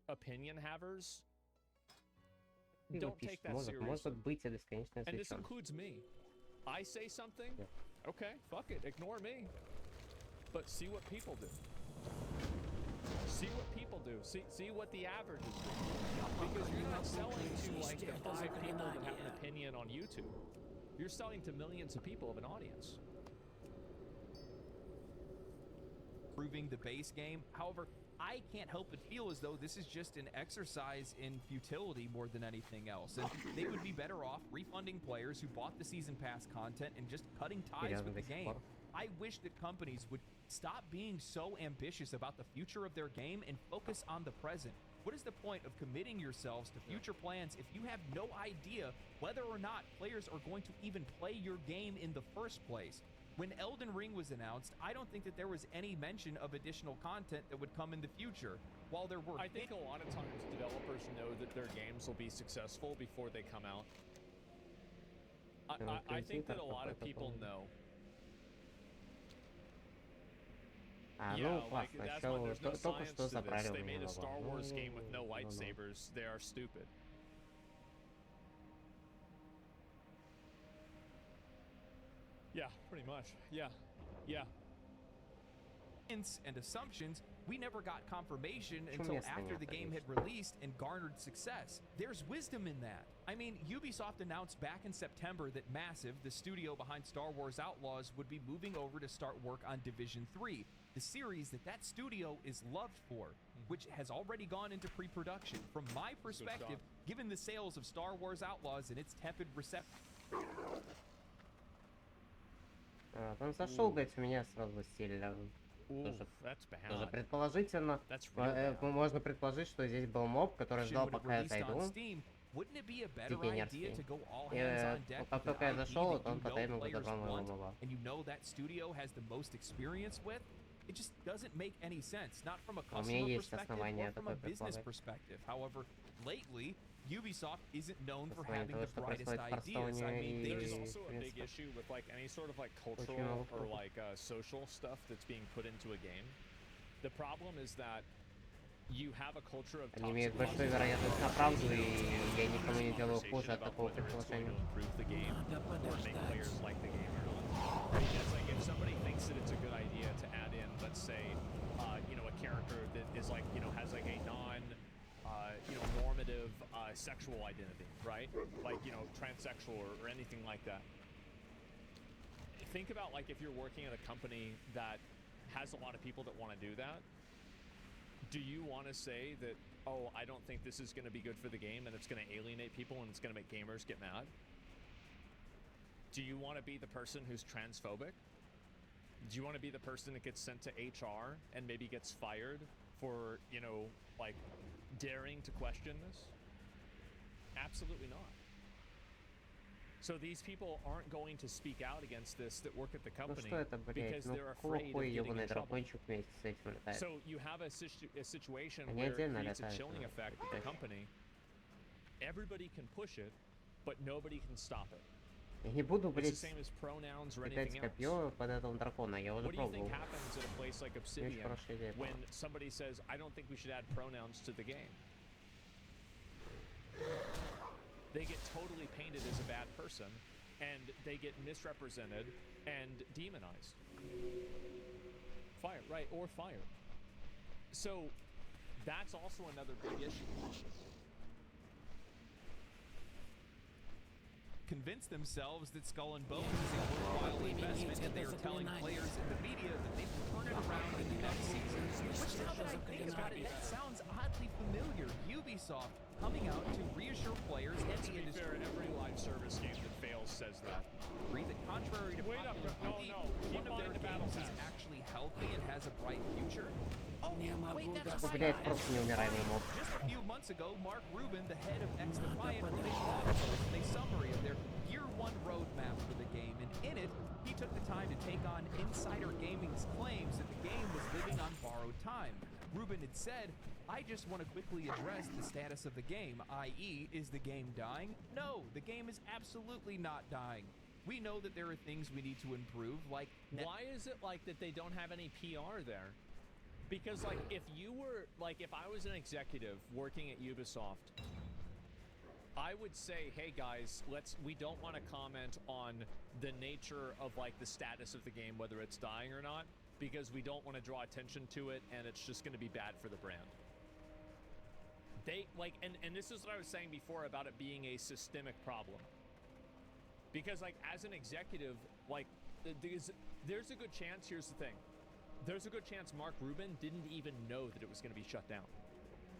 opinion havers don't take that Может seriously. быть, я бесконечно And this отвечу. includes me. I say something, Yeah. okay, fuck it, ignore me. But see what people do. See what people do. See what the averages do. Because you're not selling to like the 5 people that have an opinion on YouTube. You're selling to millions of people of an audience. Improving the base game. However, I can't help but feel as though this is just an exercise in futility more than anything else, and they would be better off refunding players who bought the season pass content and just cutting ties with the game. I wish that companies would stop being so ambitious about the future of their game and focus on the present. What is the point of committing yourselves to future plans if you have no idea whether or not players are going to even play your game in the first place? When Elden Ring was announced, I don't think that there was any mention of additional content that would come in the future. While there were... I think a lot of times developers know that their games will be successful before they come out. I think that a lot of people know. Yeah, like that's why there's no science to this. They made a Star Wars game with no lightsabers. They are stupid. Yeah, pretty much. Yeah. And assumptions, we never got confirmation until after the game had released and garnered success. There's wisdom in that. I mean, Ubisoft announced back in September that Massive, the studio behind Star Wars Outlaws, would be moving over to start work on Division 3, the series that studio is loved for, which has already gone into pre-production. From my perspective, given the sales of Star Wars Outlaws and its tepid reception... Он зашел, блядь, у меня сразу сильно. Тоже предположительно, можно предположить, что здесь был моб, который ждал, пока я зайду. Дикий. И как только я зашел, он потаймил подобрал моего моба. It just doesn't make any sense, not from a customer perspective or from a business perspective. However, lately, Ubisoft isn't known for having the brightest ideas. I mean, there's also a big issue with like any sort of like cultural or like social stuff that's being put into a game. The problem is that you have a culture of Они имеют большую вероятность на правду, и я никому не делаю хуже от такого предположения. Because like if somebody thinks that it's a good idea to add in, let's say, you know, a character that is like, you know, has like a normative sexual identity, right? Like, you know, transsexual or anything like that. Think about like if you're working at a company that has a lot of people that want to do that. Do you want to say that, oh, I don't think this is going to be good for the game and it's going to alienate people and it's going to make gamers get mad? Do you want to be the person who's transphobic? Do you want to be the person that gets sent to HR and maybe gets fired for, you know, like daring to question this? Absolutely not. So these people aren't going to speak out against this that work at the company because they're afraid of getting in trouble. So you have a situation where it creates a chilling effect with the company. Everybody can push it, but nobody can stop it. Я не буду, блядь, кидать копье под этого дракона, я уже пробовал. Очень хорошая идея. When somebody says, I don't think we should add pronouns to the game. They get totally painted as a bad person, and they get misrepresented and demonized. Fired, right, or fired. So that's also another big issue. Convince themselves that Skull and Bones is a worthwhile investment, and they are telling players in the media that they will turn it around in the next season. Which, now that I think about it, that sounds oddly familiar. Ubisoft coming out to reassure players and the industry. Fair, every live service game that fails says that. That contrary to popular belief, one of their games is actually healthy and has a bright future. Oh, wait, that's right. Just a few months ago, Mark Rubin, the head of X Defiant, released a summary of their Year 1 roadmap for the game, and in it, he took the time to take on Insider Gaming's claims that the game was living on borrowed time. Rubin had said, I just want to quickly address the status of the game, i.e., is the game dying? No, the game is absolutely not dying. We know that there are things we need to improve, like... Why is it like that they don't have any PR there? Because, like, if I was an executive working at Ubisoft, I would say, hey guys, we don't want to comment on the nature of, like, the status of the game, whether it's dying or not, because we don't want to draw attention to it, and it's just going to be bad for the brand. They, like, and this is what I was saying before about it being a systemic problem. Because, like, as an executive, like, there's a good chance, here's the thing, there's a good chance Mark Rubin didn't even know that it was going to be shut down.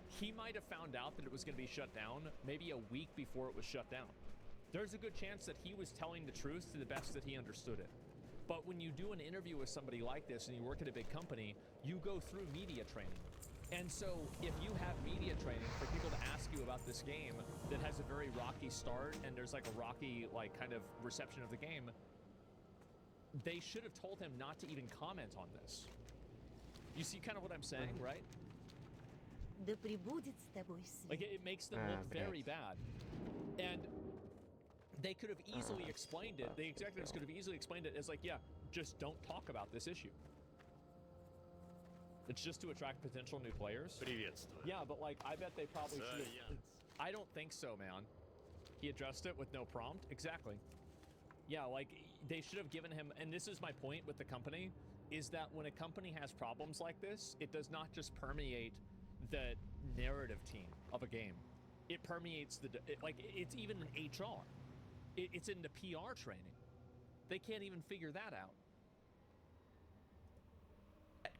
He might have found out that it was going to be shut down maybe a week before it was shut down. There's a good chance that he was telling the truth to the best that he understood it. But when you do an interview with somebody like this and you work at a big company, you go through media training. And so if you have media training for people to ask you about this game that has a very rocky start and there's like a rocky, like, kind of reception of the game, they should have told him not to even comment on this. You see kind of what I'm saying, right? Like, it makes them look very bad. And they could have easily explained it. The executives could have easily explained it as, like, yeah, just don't talk about this issue. It's just to attract potential new players. Yeah, but, like, I bet they probably should have. I don't think so, man. He addressed it with no prompt. Exactly. Yeah, like, they should have given him, and this is my point with the company, is that when a company has problems like this, it does not just permeate the narrative team of a game. It permeates it's even in HR. It's in the PR training. They can't even figure that out.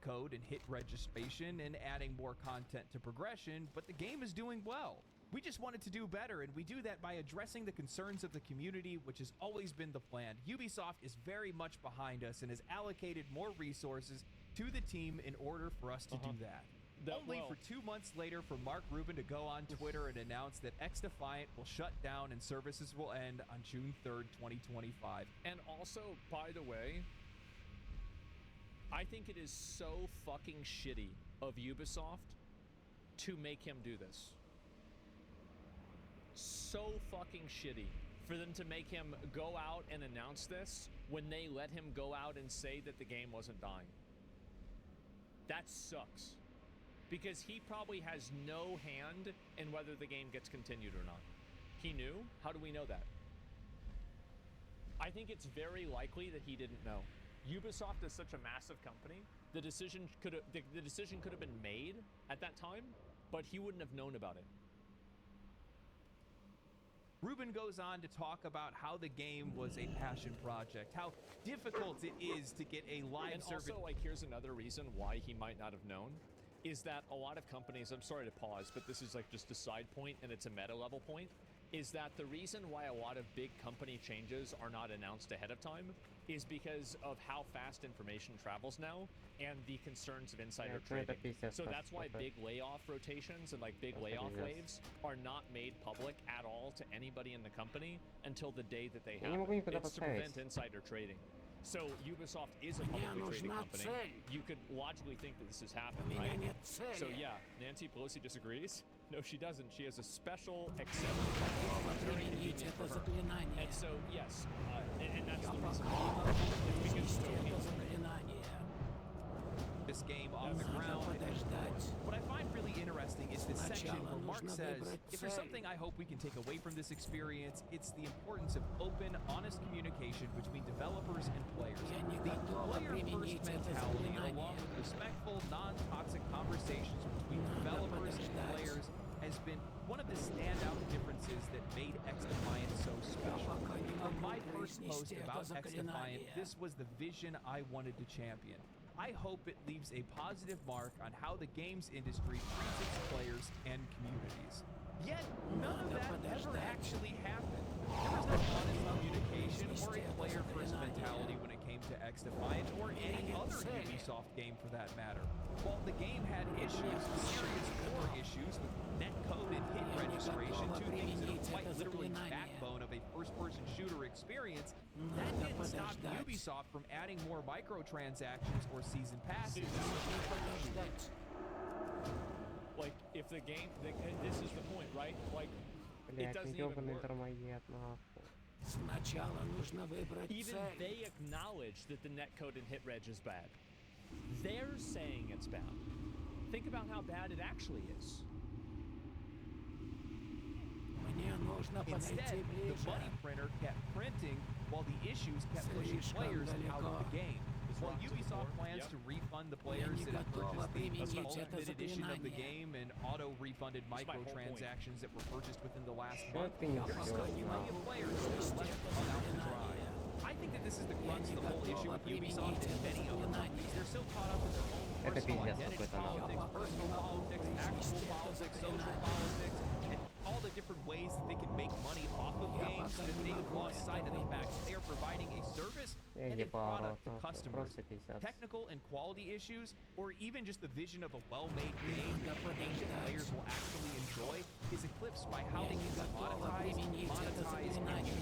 Code and hit registration and adding more content to progression, but the game is doing well. We just wanted to do better, and we do that by addressing the concerns of the community, which has always been the plan. Ubisoft is very much behind us and has allocated more resources to the team in order for us to do that. Only for 2 months later for Mark Rubin to go on Twitter and announce that X-Defiant will shut down and services will end on June 3rd, 2025. And also, by the way, I think it is so fucking shitty of Ubisoft to make him do this. So fucking shitty for them to make him go out and announce this when they let him go out and say that the game wasn't dying. That sucks. Because he probably has no hand in whether the game gets continued or not. He knew? How do we know that? I think it's very likely that he didn't know. Ubisoft is such a massive company, the decision could have been made at that time, but he wouldn't have known about it. Rubin goes on to talk about how the game was a passion project, how difficult it is to get a live service. And also, like, here's another reason why he might not have known, is that a lot of companies, I'm sorry to pause, but this is like just a side point and it's a meta level point, is that the reason why a lot of big company changes are not announced ahead of time is because of how fast information travels now and the concerns of insider trading. So that's why big layoff rotations and, like, big layoff waves are not made public at all to anybody in the company until the day that they happen. It's to prevent insider trading. So Ubisoft is a publicly traded company. You could logically think that this has happened, right? So yeah, Nancy Pelosi disagrees. No, she doesn't. She has a special exception. Very convenient for her. And so, yes, and that's the reason. It's because this game off the ground. What I find really interesting is this section where Mark says, if there's something I hope we can take away from this experience, it's the importance of open, honest communication between developers and players. The player-first mentality, along with respectful, non-toxic conversations between developers and players, has been one of the standout differences that made X-Defiant so special. On my first post about X-Defiant, this was the vision I wanted to champion. I hope it leaves a positive mark on how the games industry treats its players and communities. Yet, none of that ever actually happened. There was no honest communication or a player-first mentality when it came to X-Defiant or any other Ubisoft game for that matter. While the game had issues, serious core issues with netcode and hit registration, two things that are quite literally the backbone of a first-person shooter experience, that didn't stop Ubisoft from adding more microtransactions or season passes. Like, if the game, this is the point, right? Like, it doesn't even work. Even they acknowledge that the netcode and hit reg is bad. They're saying it's bad. think about how bad it actually is. Instead, the money printer kept printing while the issues kept pushing players out of the game. While Ubisoft plans to refund the players that have purchased the Ultimate Edition of the game and auto-refunded microtransactions that were purchased within the last month, there's still plenty of players that are left to come out to dry. I think that this is the crux of the whole issue with Ubisoft and many other companies. They're so caught up in their own personal identity politics, personal politics, actual politics, social politics, and all the different ways that they can make money off of games that they've lost sight of the fact that they are providing a service and a product to customers. Technical and quality issues, or even just the vision of a well-made game that ancient players will actually enjoy, is eclipsed by how they can monetize, and use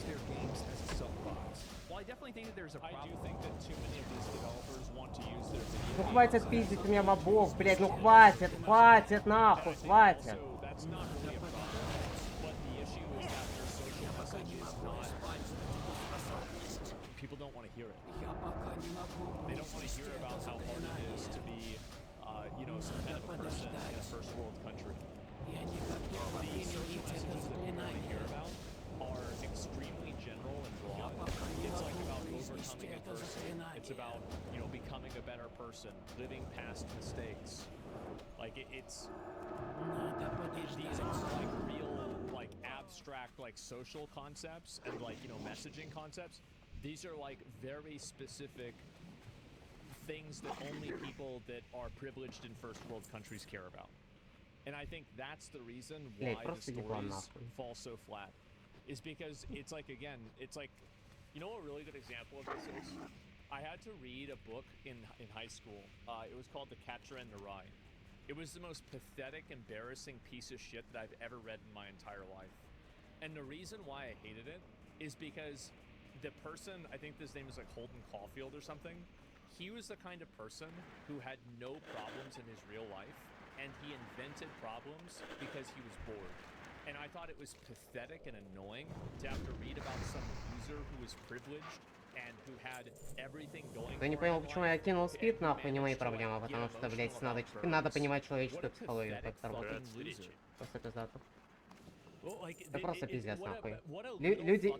their games as a soapbox. While I definitely think that there's a problem. I do think that too many of these developers want to use their video. Ну хватит пиздить у меня мобов, блядь, ну хватит, хватит нахуй, хватит. So that's not really a problem. But the issue is that their social message is not. People don't want to hear it. They don't want to hear about how hard it is to be, some kind of a person in a first world country. The social messages that we want to hear about are extremely general and broad. It's like about overcoming adversity. It's about, becoming a better person, living past mistakes. Like these are like real, like abstract, like social concepts and like, messaging concepts. These are like very specific things that only people that are privileged in first world countries care about. And I think that's the reason why the stories fall so flat. Is because it's like, again, it's like, a really good example of this is I had to read a book in high school. It was called The Catcher in the Rye. It was the most pathetic, embarrassing piece of shit that I've ever read in my entire life. And the reason why I hated it is because the person, I think his name is like Holden Caulfield or something, he was the kind of person who had no problems in his real life, and he invented problems because he was bored. And I thought it was pathetic and annoying to have to read about some loser who was privileged and who had everything going for him. Я не понял, почему я кинул спид, нахуй, не мои проблемы, потому что, блядь, надо понимать человеческую психологию, как торговать. Просто пиздато. Это просто пиздец, нахуй. Люди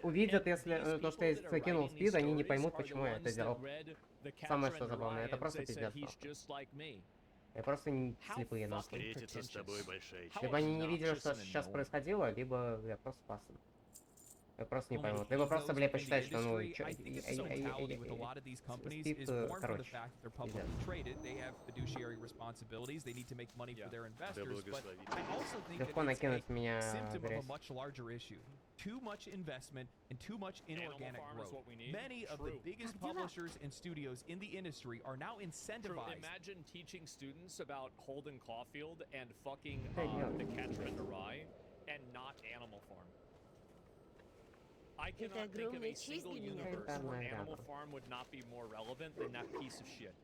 увидят, если то, что я закинул спид, они не поймут, почему я это делал. Самое что забавное, это просто пиздец. Я просто не слепые, нахуй. Либо они не видели, что сейчас происходило, либо я просто пасся. Я просто не пойму. Либо просто, блядь, посчитать, что, спид, короче, легко накинуть меня в грязь. Too much investment and too much inorganic growth. Many of the biggest publishers and studios in the industry are now incentivized. Imagine teaching students about Holden Caulfield and fucking The Catcher in the Rye and not Animal Farm. I cannot think of a single universe where Animal Farm would not be more relevant than that piece of shit.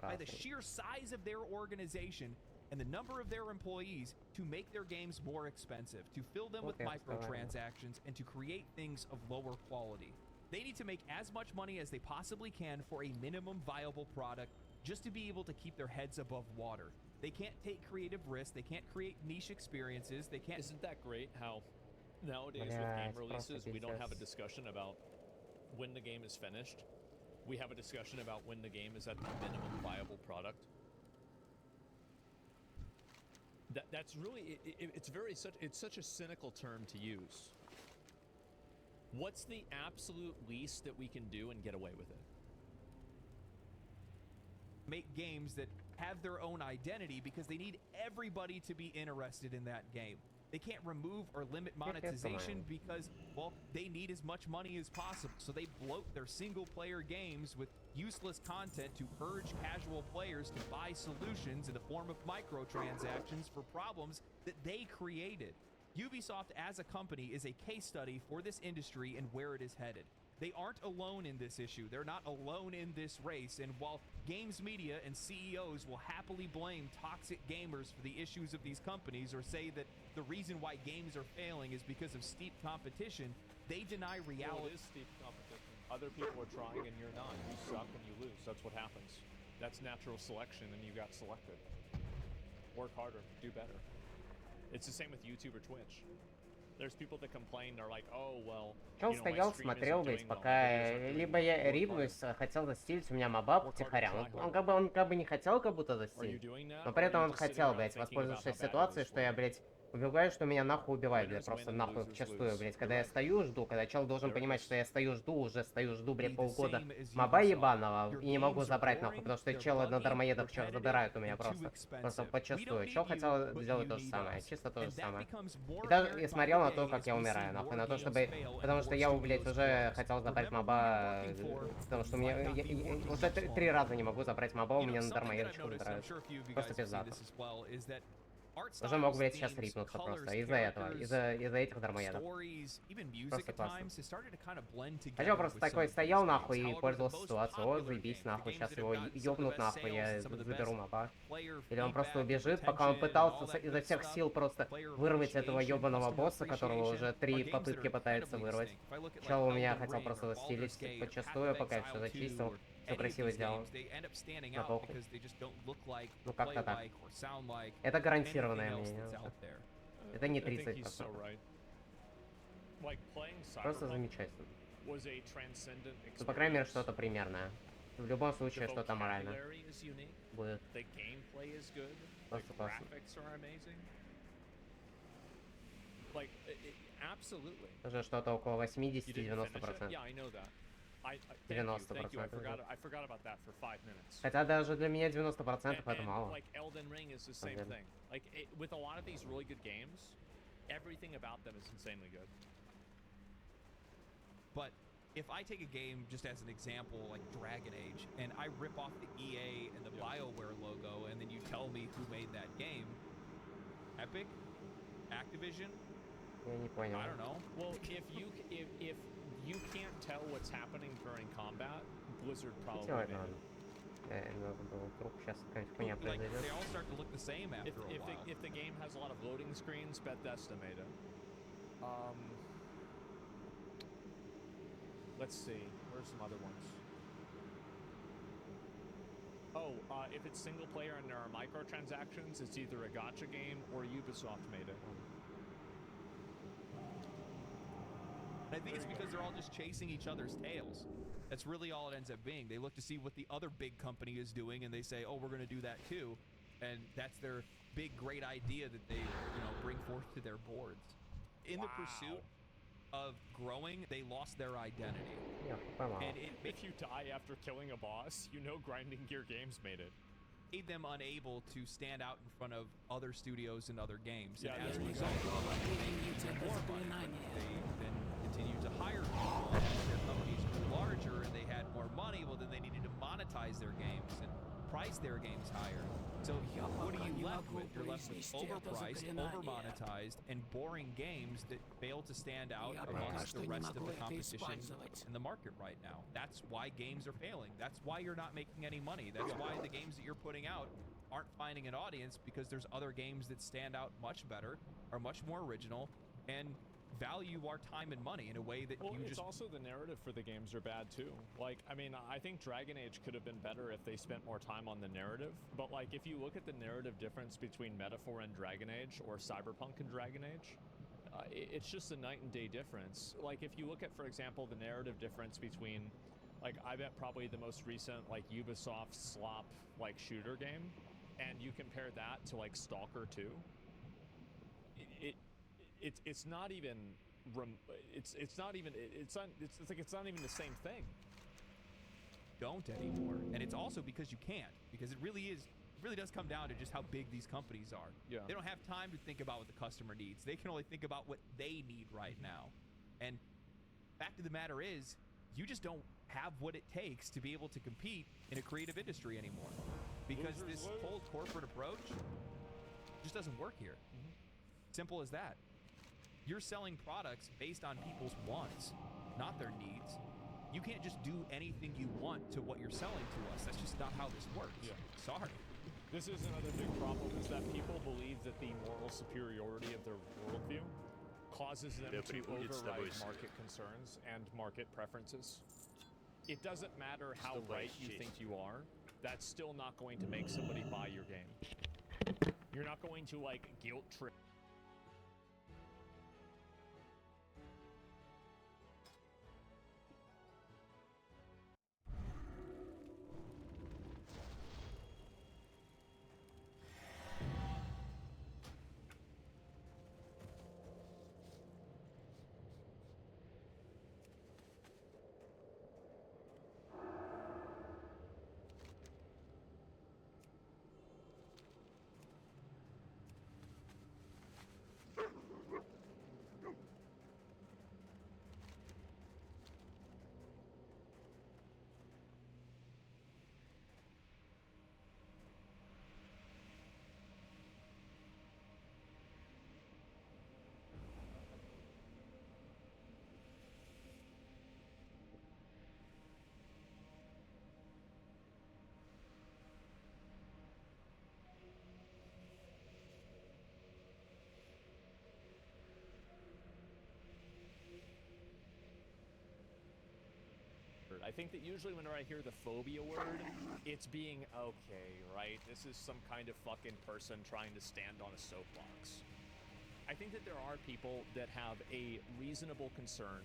By the sheer size of their organization and the number of their employees, to make their games more expensive, to fill them with microtransactions, and to create things of lower quality. They need to make as much money as they possibly can for a minimum viable product just to be able to keep their heads above water. They can't take creative risks, they can't create niche experiences, they can't... Isn't that great how nowadays with game releases we don't have a discussion about when the game is finished? We have a discussion about when the game is at the minimum viable product. That's really, it's such a cynical term to use. What's the absolute least that we can do and get away with it? Make games that have their own identity because they need everybody to be interested in that game. They can't remove or limit monetization because, well, they need as much money as possible. So they bloat their single-player games with useless content to urge casual players to buy solutions in the form of microtransactions for problems that they created. Ubisoft as a company is a case study for this industry and where it is headed. They aren't alone in this issue. They're not alone in this race. And while games media and CEOs will happily blame toxic gamers for the issues of these companies or say that the reason why games are failing is because of steep competition, they deny reality. Well, it is steep competition. Other people are trying and you're not. You suck and you lose. That's what happens. That's natural selection, and you got selected. Work harder, do better. It's the same with YouTube or Twitch. There's people that complain, they're like, oh, well, Чел стоял, смотрел, блядь, пока либо я рипнусь, хотел застилить, у меня моба втихаря. Он как бы не хотел как будто застилить, но при этом он хотел, блядь, воспользовавшись ситуацией, что я, блядь, убегаю, что меня нахуй убивают, блядь, просто нахуй вчастую, блядь. Когда я стою, жду, когда чел должен понимать, что я стою, жду, блядь, полгода моба ебаного, и не могу забрать, нахуй, потому что челы на дармоедах чел забирают у меня просто почастую. Чел хотел сделать то же самое, чисто то же самое. И даже я смотрел на то, как я умираю, нахуй, на то, чтобы... Потому что я, блядь, уже хотел забрать моба, потому что мне... уже 3 раза не могу забрать моба, у меня на дармоедочку забирают. Просто пиздато. Уже мог, блядь, сейчас рипнуться просто из-за этого, из-за этих дармоедов. Просто классно. А чё, просто такой стоял, нахуй, и пользовался ситуацией. О, заебись, нахуй, сейчас его ёбнут, нахуй, я заберу моба. Или он просто убежит, пока он пытался изо всех сил просто вырвать этого ёбаного босса, которого уже 3 попытки пытается вырвать. Чел у меня хотел просто застилить подчастую, пока я все зачистил. Все красиво сделано. На похуй. Ну как-то так. Это гарантированное мнение. Это не 30%. Просто замечательно. Ну, по крайней мере, что-то примерное. В любом случае, что-то морально. Будет. Просто классно. Уже что-то около 80-90%. 90%. Хотя даже для меня 90% это мало. But if I take a game just as an example, like Dragon Age, and I rip off the EA and the BioWare logo, and then you tell me who made that game, Epic, Activision, Я не понял. I don't know. Well, if you can't tell what's happening during combat, Blizzard probably made it. Like, they all start to look the same after a while. If the game has a lot of loading screens, Bethesda made it. Let's see. Where's some other ones? Oh, if it's single player and there are microtransactions, it's either a gacha game or Ubisoft made it. I think it's because they're all just chasing each other's tails. That's really all it ends up being. They look to see what the other big company is doing, and they say, "Oh, we're going to do that too," and that's their big, great idea that they, bring forth to their boards. In the pursuit of growing, they lost their identity. And if you die after killing a boss, Grinding Gear Games made it. Made them unable to stand out in front of other studios and other games. Yeah, and as a result, more money. They then continued to hire people, and as their companies grew larger and they had more money, well, then they needed to monetize their games and price their games higher. So what are you left with? You're left with overpriced, over-monetized, and boring games that fail to stand out amongst the rest of the competition in the market right now. That's why games are failing. That's why you're not making any money. That's why the games that you're putting out aren't finding an audience, because there's other games that stand out much better, are much more original, and value our time and money in a way that it's also the narrative for the games are bad too. I think Dragon Age could have been better if they spent more time on the narrative, but if you look at the narrative difference between Metaphor and Dragon Age, or Cyberpunk and Dragon Age, it's just a night and day difference. If you look at, for example, the narrative difference between, I bet probably the most recent, Ubisoft slop, shooter game, and you compare that to, Stalker 2, it's not even it's not even the same thing. Don't anymore. And it's also because you can't, because it really does come down to just how big these companies are. Yeah. They don't have time to think about what the customer needs. They can only think about what they need right now. And fact of the matter is, you just don't have what it takes to be able to compete in a creative industry anymore, because this whole corporate approach just doesn't work here. Simple as that. You're selling products based on people's wants, not their needs. You can't just do anything you want to what you're selling to us. That's just not how this works. Yeah. Sorry. This is another big problem, is that people believe that the moral superiority of their worldview causes them to override market concerns and market preferences. It doesn't matter how right you think you are. that's still not going to make somebody buy your game. You're not going to, like, guilt trip. I think that usually whenever I hear the phobia word, it's being, okay, right? This is some kind of fucking person trying to stand on a soapbox. I think that there are people that have a reasonable concern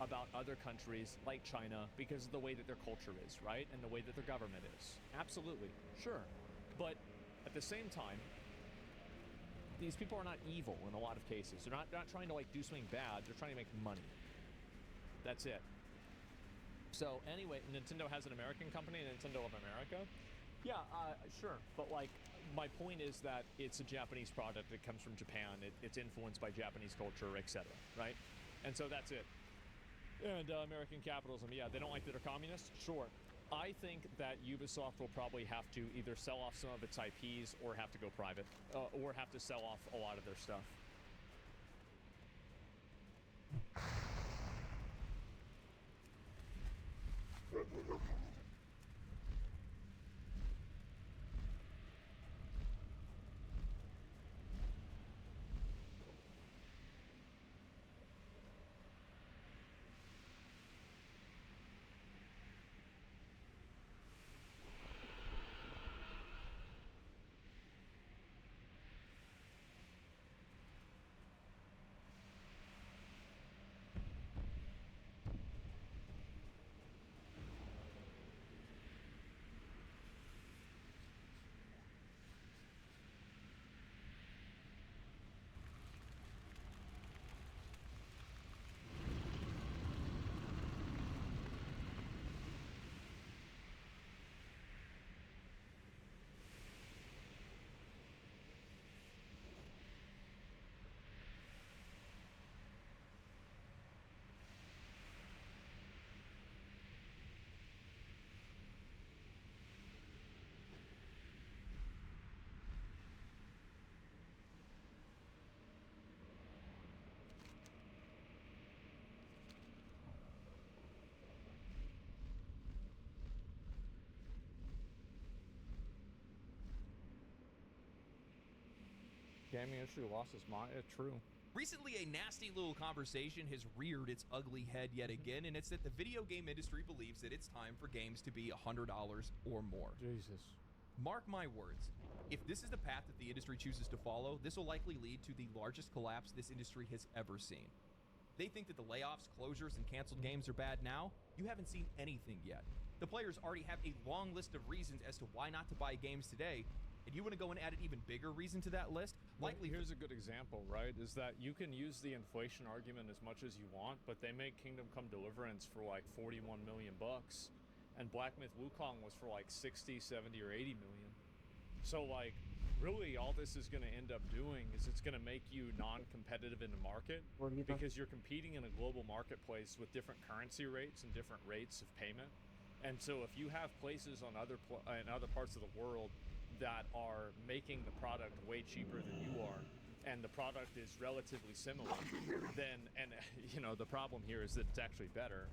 about other countries like China because of the way that their culture is, right? And the way that their government is. Absolutely, sure. But at the same time, these people are not evil in a lot of cases. They're not trying to, like, do something bad. They're trying to make money. That's it. So anyway, Nintendo has an American company, Nintendo of America. Yeah, sure. But, like, my point is that it's a Japanese product that comes from Japan. It's influenced by Japanese culture, etc. Right? And so that's it. And American capitalism, yeah, they don't like that they're communists? Sure. I think that Ubisoft will probably have to either sell off some of its IPs or have to go private, or have to sell off a lot of their stuff. Gaming industry lost its mind. True. Recently, a nasty little conversation has reared its ugly head yet again, and it's that the video game industry believes that it's time for games to be $100 or more. Jesus. Mark my words. If this is the path that the industry chooses to follow, this will likely lead to the largest collapse this industry has ever seen. They think that the layoffs, closures, and canceled games are bad now. You haven't seen anything yet. The players already have a long list of reasons as to why not to buy games today, and you want to go and add an even bigger reason to that list? Likely. Here's a good example, right? Is that you can use the inflation argument as much as you want, but they make Kingdom Come Deliverance for like 41 million bucks, and Black Myth Wukong was for like 60, 70, or 80 million. So, like, really all this is going to end up doing is it's going to make you non-competitive in the market because you're competing in a global marketplace with different currency rates and different rates of payment. And so if you have places on other parts of the world that are making the product way cheaper than you are, and the product is relatively similar, then, and you know, the problem here is that it's actually better,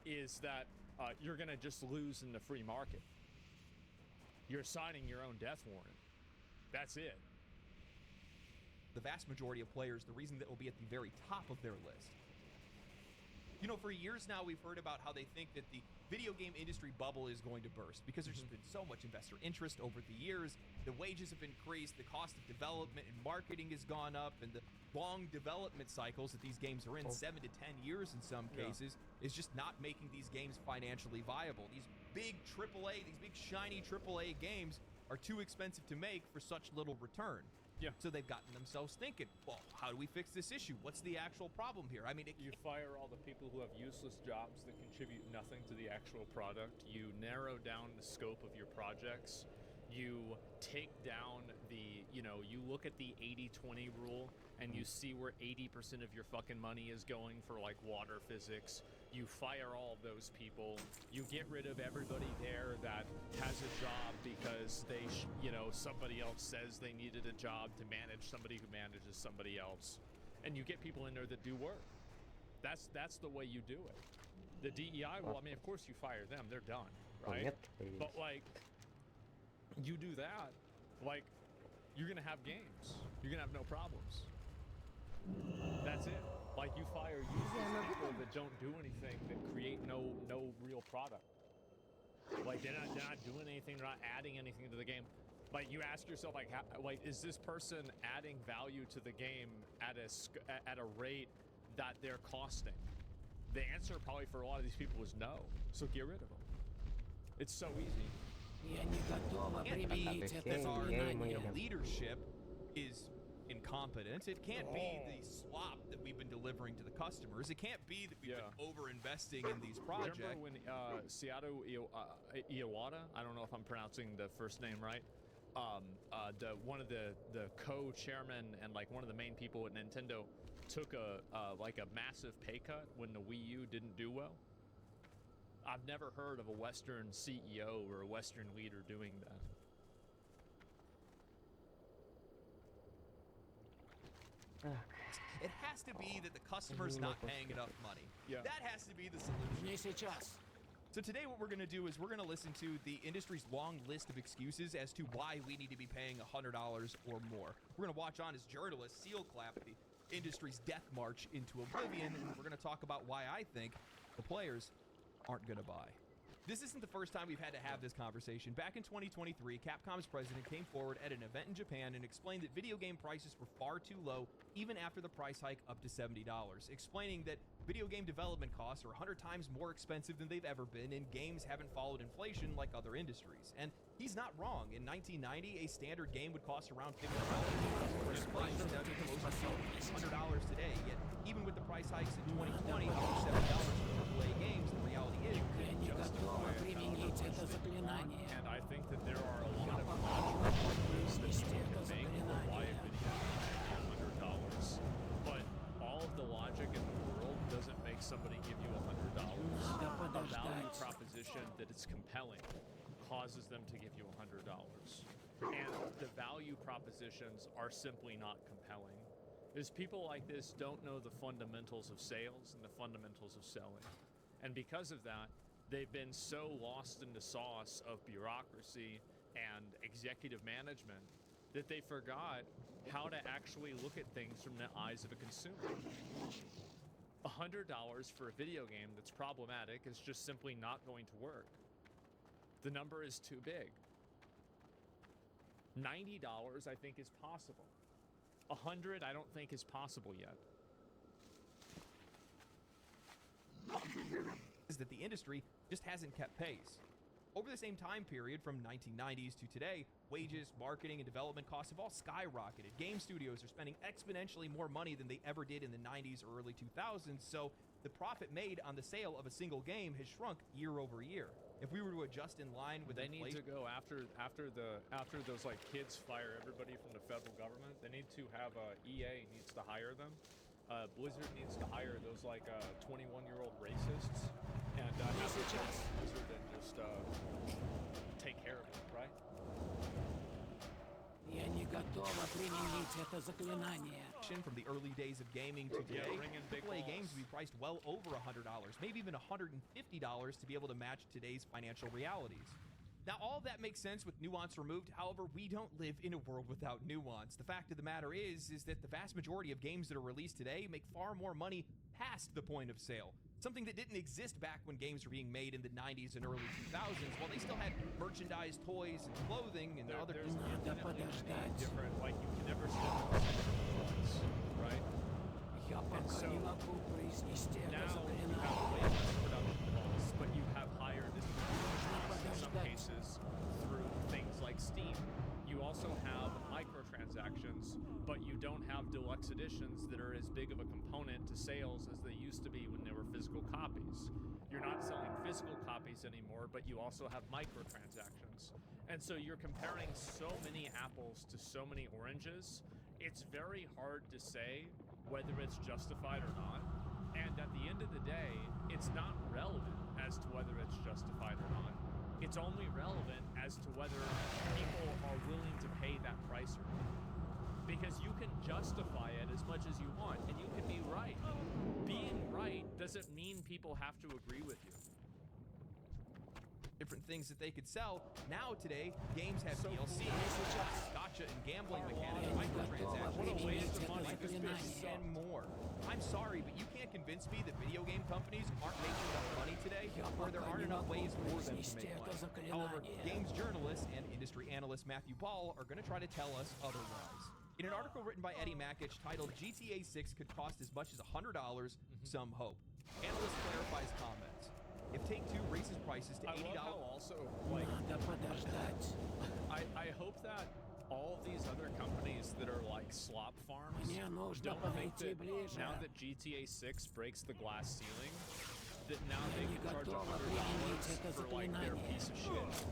is that you're gonna just lose in the free market. You're signing your own death warrant. That's it. The vast majority of players, the reason that will be at the very top of their list You know, for years now, we've heard about how they think that the video game industry bubble is going to burst because there's just been so much investor interest over the years. The wages have increased, the cost of development and marketing has gone up, and the long development cycles that these games are in, 7 to 10 years in some cases, is just not making these games financially viable. These big AAA, these big shiny AAA games are too expensive to make for such little return. Yeah. So they've gotten themselves thinking, well, how do we fix this issue? What's the actual problem here? I mean, you fire all the people who have useless jobs that contribute nothing to the actual product. You narrow down the scope of your projects. You take down the, you look at the 80-20 rule and you see where 80% of your fucking money is going for like water physics. You fire all of those people. You get rid of everybody there that has a job because they, somebody else says they needed a job to manage somebody who manages somebody else. And you get people in there that do work. That's the way you do it. The DEI, well, I mean, of course you fire them. They're done, right? But like, you do that, like, you're gonna have games. You're gonna have no problems. That's it. Like, you fire useless people that don't do anything, that create no real product. Like, they're not doing anything. They're not adding anything to the game. Like, you ask yourself, like, is this person adding value to the game at a rate that they're costing? The answer probably for a lot of these people is no. So get rid of them. It's so easy. It can't be that our leadership is incompetent. It can't be the slop that we've been delivering to the customers. It can't be that we've been over-investing in these projects. Remember when Seattle Iwata, I don't know if I'm pronouncing the first name right, one of the co-chairmen and like one of the main people at Nintendo took a massive pay cut when the Wii U didn't do well? I've never heard of a Western CEO or a Western leader doing that. It has to be that the customer's not paying enough money. Yeah. That has to be the solution. So today what we're going to do is we're going to listen to the industry's long list of excuses as to why we need to be paying $100 or more. We're going to watch on as journalists seal clap the industry's death march into oblivion, and we're going to talk about why I think the players aren't going to buy. This isn't the first time we've had to have this conversation. Back in 2023, Capcom's president came forward at an event in Japan and explained that video game prices were far too low, even after the price hike up to $70, explaining that video game development costs are 100 times more expensive than they've ever been, and games haven't followed inflation like other industries. And he's not wrong. In 1990, a standard game would cost around $50. For inflation, that would be closer to $100 today. Yet, even with the price hikes in 2020, $70 for AAA games, the reality is and I think that there are a lot of arguments that you can make for why a video game is $100. But all of the logic in the world doesn't make somebody give you $100. A value proposition that is compelling causes them to give you $100. And the value propositions are simply not compelling. Because people like this don't know the fundamentals of sales and the fundamentals of selling. And because of that, they've been so lost in the sauce of bureaucracy and executive management that they forgot how to actually look at things from the eyes of a consumer. $100 for a video game that's problematic is just simply not going to work. The number is too big. $90 I think is possible. $100 I don't think is possible yet. Is that the industry just hasn't kept pace. Over the same time period, from 1990s to today, wages, marketing, and development costs have all skyrocketed. Game studios are spending exponentially more money than they ever did in the 90s or early 2000s, so the profit made on the sale of a single game has shrunk year over year. If we were to adjust in line with inflation, need to go after those like kids fire everybody from the federal government. They need to have EA needs to hire them. Blizzard needs to hire those like 21-year-old racists and have Blizzard and just take care of it, right? From the early days of gaming to today, AAA games would be priced well over $100, maybe even $150 to be able to match today's financial realities. Now, all of that makes sense with nuance removed. However, we don't live in a world without nuance. The fact of the matter is that the vast majority of games that are released today make far more money past the point of sale something that didn't exist back when games were being made in the 90s and early 2000s, while they still had merchandise, toys, and clothing, and other there's definitely different, like, you can never spend price, right? And so now you have way less production costs, but you have higher distribution costs in some cases through things like Steam. You also have microtransactions, but you don't have deluxe editions that are as big of a component to sales as they used to be when they were physical copies. You're not selling physical copies anymore, but you also have microtransactions. And so you're comparing so many apples to so many oranges, it's very hard to say whether it's justified or not. And at the end of the day, it's not relevant as to whether it's justified or not. It's only relevant as to whether people are willing to pay that price or not. Because you can justify it as much as you want, and you can be right. Being right doesn't mean people have to agree with you. Different things that they could sell. Now today, games have DLC, gotcha and gambling mechanics, microtransactions, What a waste of money. This bitch and more. I'm sorry, but you can't convince me that video game companies aren't making enough money today, or there aren't enough ways for them to make money. However, games journalist and industry analyst Matthew Ball are going to try to tell us otherwise. In an article written by Eddie Mackich titled GTA 6 could cost as much as $100, some hope. Analyst clarifies comments. If Take-Two raises prices to $80... I love how also, like, I hope that all of these other companies that are like slop farms don't think that now that GTA 6 breaks the glass ceiling, that now they can charge $100 for like their piece of shit.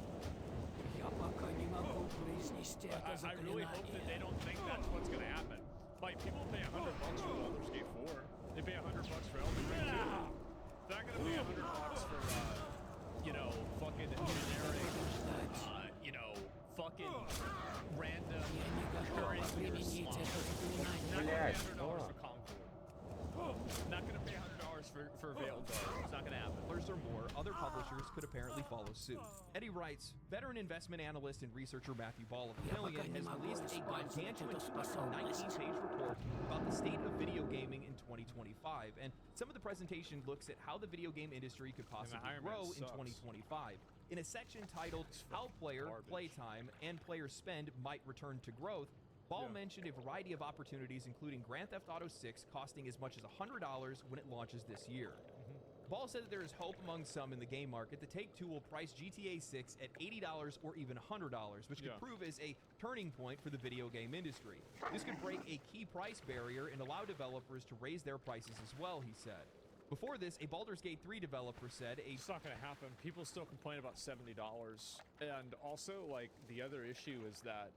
I really hope that they don't think that's what's gonna happen. Like, people pay $100 for Baldur's Gate 4. They pay $100 for Elden Ring 2. They're not gonna pay $100 for, you know, fucking generic, you know, fucking random current year slop. Not gonna pay $100 for Concord. Not gonna pay $100 for Veiled Guard. It's not gonna happen. Or more, other publishers could apparently follow suit. Eddie writes, veteran investment analyst and researcher Matthew Ball of Million has released a gargantuan 219-page report about the state of video gaming in 2025, and some of the presentation looks at how the video game industry could possibly grow in 2025. In a section titled How Player, Playtime, and Player Spend Might Return to Growth, Ball mentioned a variety of opportunities, including Grand Theft Auto 6 costing as much as $100 when it launches this year. Ball said that there is hope among some in the game market that Take-Two will price GTA 6 at $80 or even $100, which could prove as a turning point for the video game industry. This could break a key price barrier and allow developers to raise their prices as well, he said. Before this, a Baldur's Gate 3 developer said it's not going to happen. People still complain about $70. And also, like, the other issue is that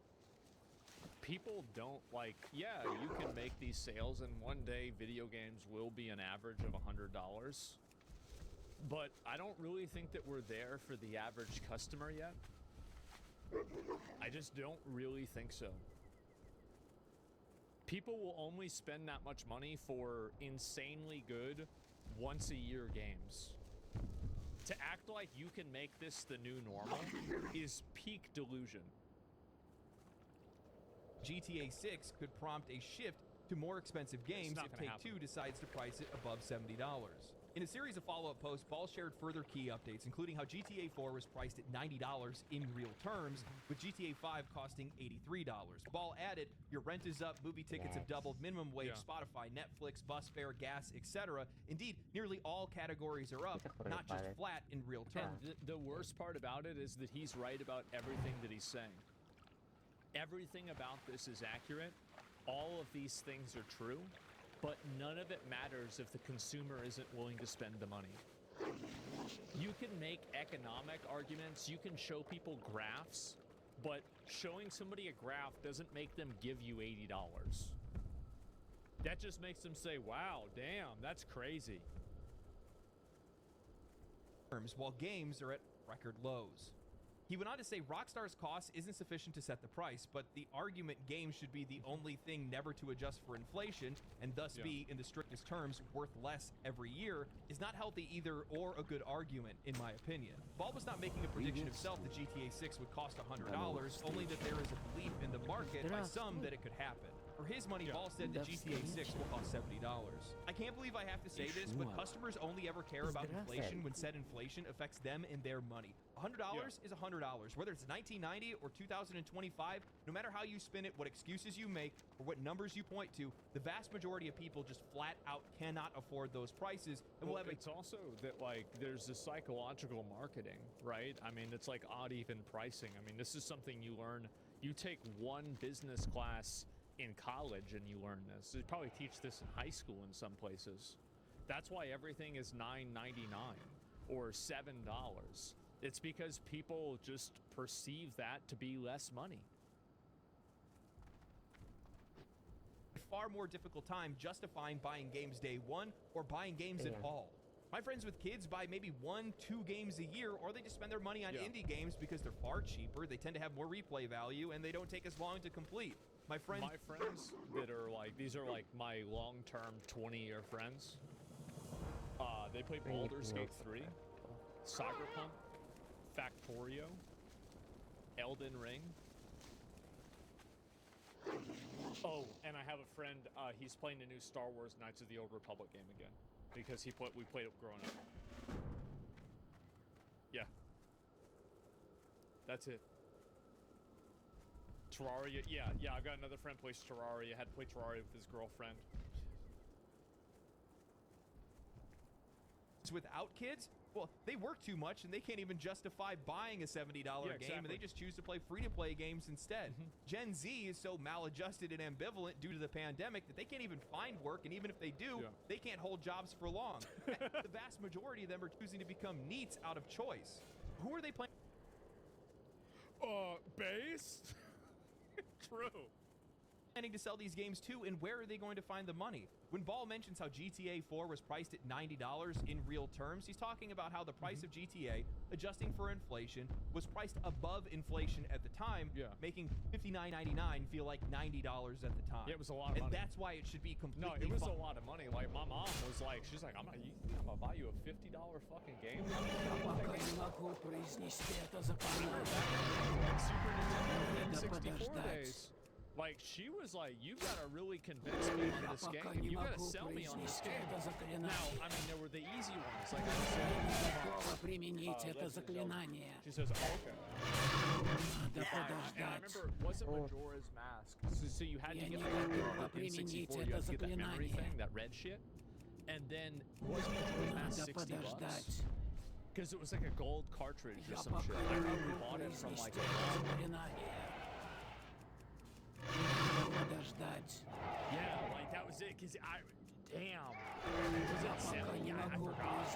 people don't, like, yeah, you can make these sales, and one day video games will be an average of $100. But I don't really think that we're there for the average customer yet. I just don't really think so. People will only spend that much money for insanely good once-a-year games. To act like you can make this the new normal is peak delusion. GTA 6 could prompt a shift to more expensive games if Take-Two decides to price it above $70. In a series of follow-up posts, Ball shared further key updates, including how GTA 4 was priced at $90 in real terms, with GTA 5 costing $83. Ball added, your rent is up, movie tickets have doubled, minimum wage, Spotify, Netflix, bus fare, gas, etc. Indeed, nearly all categories are up, not just flat in real terms. And the worst part about it is that he's right about everything that he's saying. Everything about this is accurate. All of these things are true. But none of it matters if the consumer isn't willing to spend the money. You can make economic arguments, you can show people graphs, but showing somebody a graph doesn't make them give you $80. That just makes them say, wow, damn, that's crazy. While games are at record lows. He went on to say Rockstar's cost isn't sufficient to set the price, but the argument games should be the only thing never to adjust for inflation and thus be, in the strictest terms, worth less every year is not healthy either or a good argument, in my opinion. Ball was not making a prediction himself that GTA 6 would cost $100, only that there is a belief in the market by some that it could happen. For his money, Ball said that GTA 6 will cost $70. I can't believe I have to say this, but customers only ever care about inflation when said inflation affects them and their money. $100 is $100. Whether it's 1990 or 2025, no matter how you spin it, what excuses you make, or what numbers you point to, the vast majority of people just flat out cannot afford those prices. And it's also that, like, there's the psychological marketing, right? I mean, it's like odd even pricing. I mean, this is something you learn. You take one business class in college and you learn this. They probably teach this in high school in some places. That's why everything is $9.99 or $7. It's because people just perceive that to be less money. Far more difficult time justifying buying games day one or buying games at all. My friends with kids buy maybe 1-2 games a year, or they just spend their money on indie games because they're far cheaper, they tend to have more replay value, and they don't take as long to complete. My friends that are like, these are like my long-term 20-year friends. They play Baldur's Gate 3, Cyberpunk, Factorio, Elden Ring. Oh, and I have a friend, he's playing the new Star Wars Knights of the Old Republic game again. Because we played it growing up. Yeah. That's it. Terraria, yeah, I've got another friend plays Terraria. Had to play Terraria with his girlfriend. Without kids, well, they work too much and they can't even justify buying a $70 game, and they just choose to play free-to-play games instead. Gen Z is so maladjusted and ambivalent due to the pandemic that they can't even find work, and even if they do, they can't hold jobs for long. The vast majority of them are choosing to become NEETs out of choice. Who are they playing? Base? True. Planning to sell these games to, and where are they going to find the money? When Ball mentions how GTA 4 was priced at $90 in real terms, he's talking about how the price of GTA, adjusting for inflation, was priced above inflation at the time, making $59.99 feel like $90 at the time. Yeah, it was a lot of money. And that's why it should be completely No, it was a lot of money. Like, my mom was like, she's like, I'm gonna buy you a $50 fucking game. Super Nintendo 64 days. Like, she was like, you gotta really convince me for this game. You gotta sell me on this game. Now, I mean, there were the easy ones. Like I said, she says, okay. And I remember, was it Majora's Mask? So you had to get like N64, you had to get that memory thing, that red shit. And then, was Majora's Mask $60? Because it was like a gold cartridge or some shit. I remember we bought it from like yeah, like that was it, cause damn. Was it 70? Yeah, I forgot.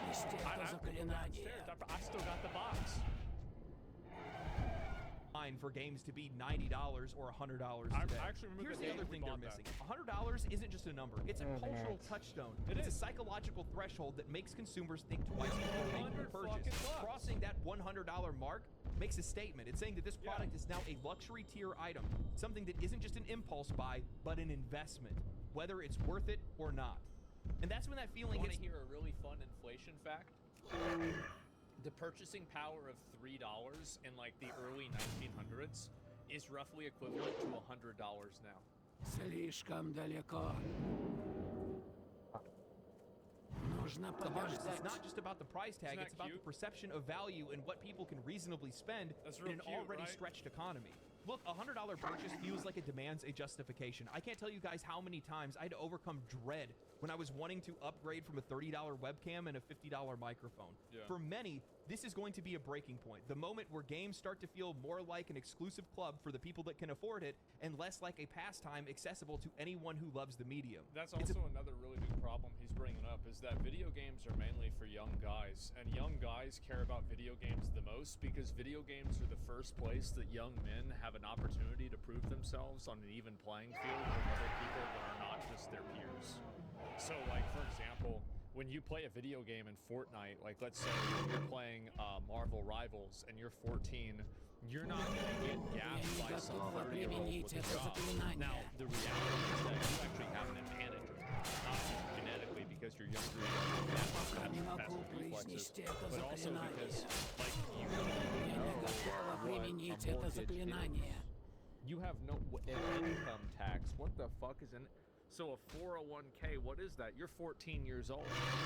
I still got the box. For games to be $90 or $100 today. I actually remember. Here's the other thing they're missing. $100 isn't just a number. It's a cultural touchstone. It's a psychological threshold that makes consumers think twice before making a purchase. Crossing that $100 mark makes a statement. It's saying that this product is now a luxury tier item, something that isn't just an impulse buy, but an investment, whether it's worth it or not. And that's when that feeling hits. Want to hear a really fun inflation fact? The purchasing power of $3 in like the early 1900s is roughly equivalent to $100 now. Слишком далеко. It's not just about the price tag, it's about the perception of value and what people can reasonably spend in an already stretched economy. Look, a $100 purchase feels like it demands a justification. I can't tell you guys how many times I had to overcome dread when I was wanting to upgrade from a $30 webcam and a $50 microphone. For many, this is going to be a breaking point. The moment where games start to feel more like an exclusive club for the people that can afford it and less like a pastime accessible to anyone who loves the medium. That's also another really big problem he's bringing up, is that video games are mainly for young guys, and young guys care about video games the most because video games are the first place that young men have an opportunity to prove themselves on an even playing field with other people that are not just their peers. So, like, for example, when you play a video game in Fortnite, like let's say you're playing Marvel Rivals and you're 14, you're not going to get gassed by some 30-year-old with a job. Now, the reality is that you actually have an advantage of that, not just genetically because you're younger, you have faster reflexes, but also because, like, you know what a mortgage, you have no income tax. What the fuck? fuck is in it? So a 401k, what is that? You're 14 years old.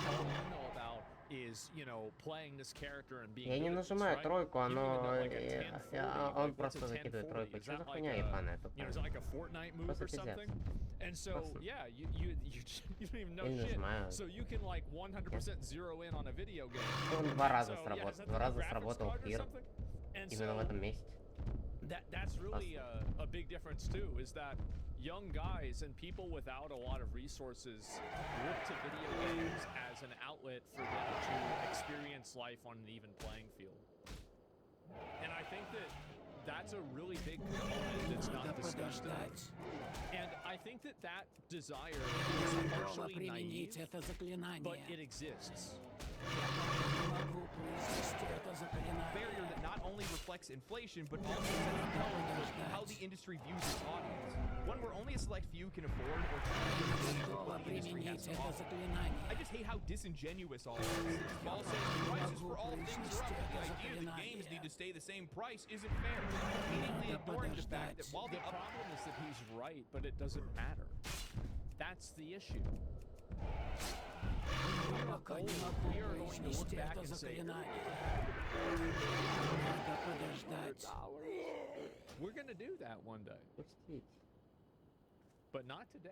All you know about is, you know, playing this character and being Я не good at this, нажимаю right? тройку, You don't even know, оно... like, a 1040, Он like, what's a просто закидывает 1040? тройку. Is Что за that like хуйня a, ебаная you know, is it тупая? like a Fortnite move Просто or пиздец. something? And so, Просто. yeah, you don't even know Я не shit. нажимаю. So you can like 100% zero in on a video game. Он два раза So, yeah, сработал. is that Два the раза graphics сработал card or хир. something? And Именно в so этом месте. that's really a big difference too, is that young guys and people without a lot of resources look to video games as an outlet for them to experience life on an even playing field. And I think that that's a really big component that's not discussed enough. And I think that that desire is partially naive, but it exists. Barrier that not only reflects inflation, but also sets the tone for how the industry views its audience. One where only a select few can afford or engage with what the industry has to offer. I just hate how disingenuous all of this is. Paul says prices for all things are up, but the idea that games need to stay the same price isn't fair. Conveniently ignoring the fact that while The problem is that he's right, but it doesn't matter. That's the issue. We are going to look back and say, we're going to do that one day, Пустить. but not today.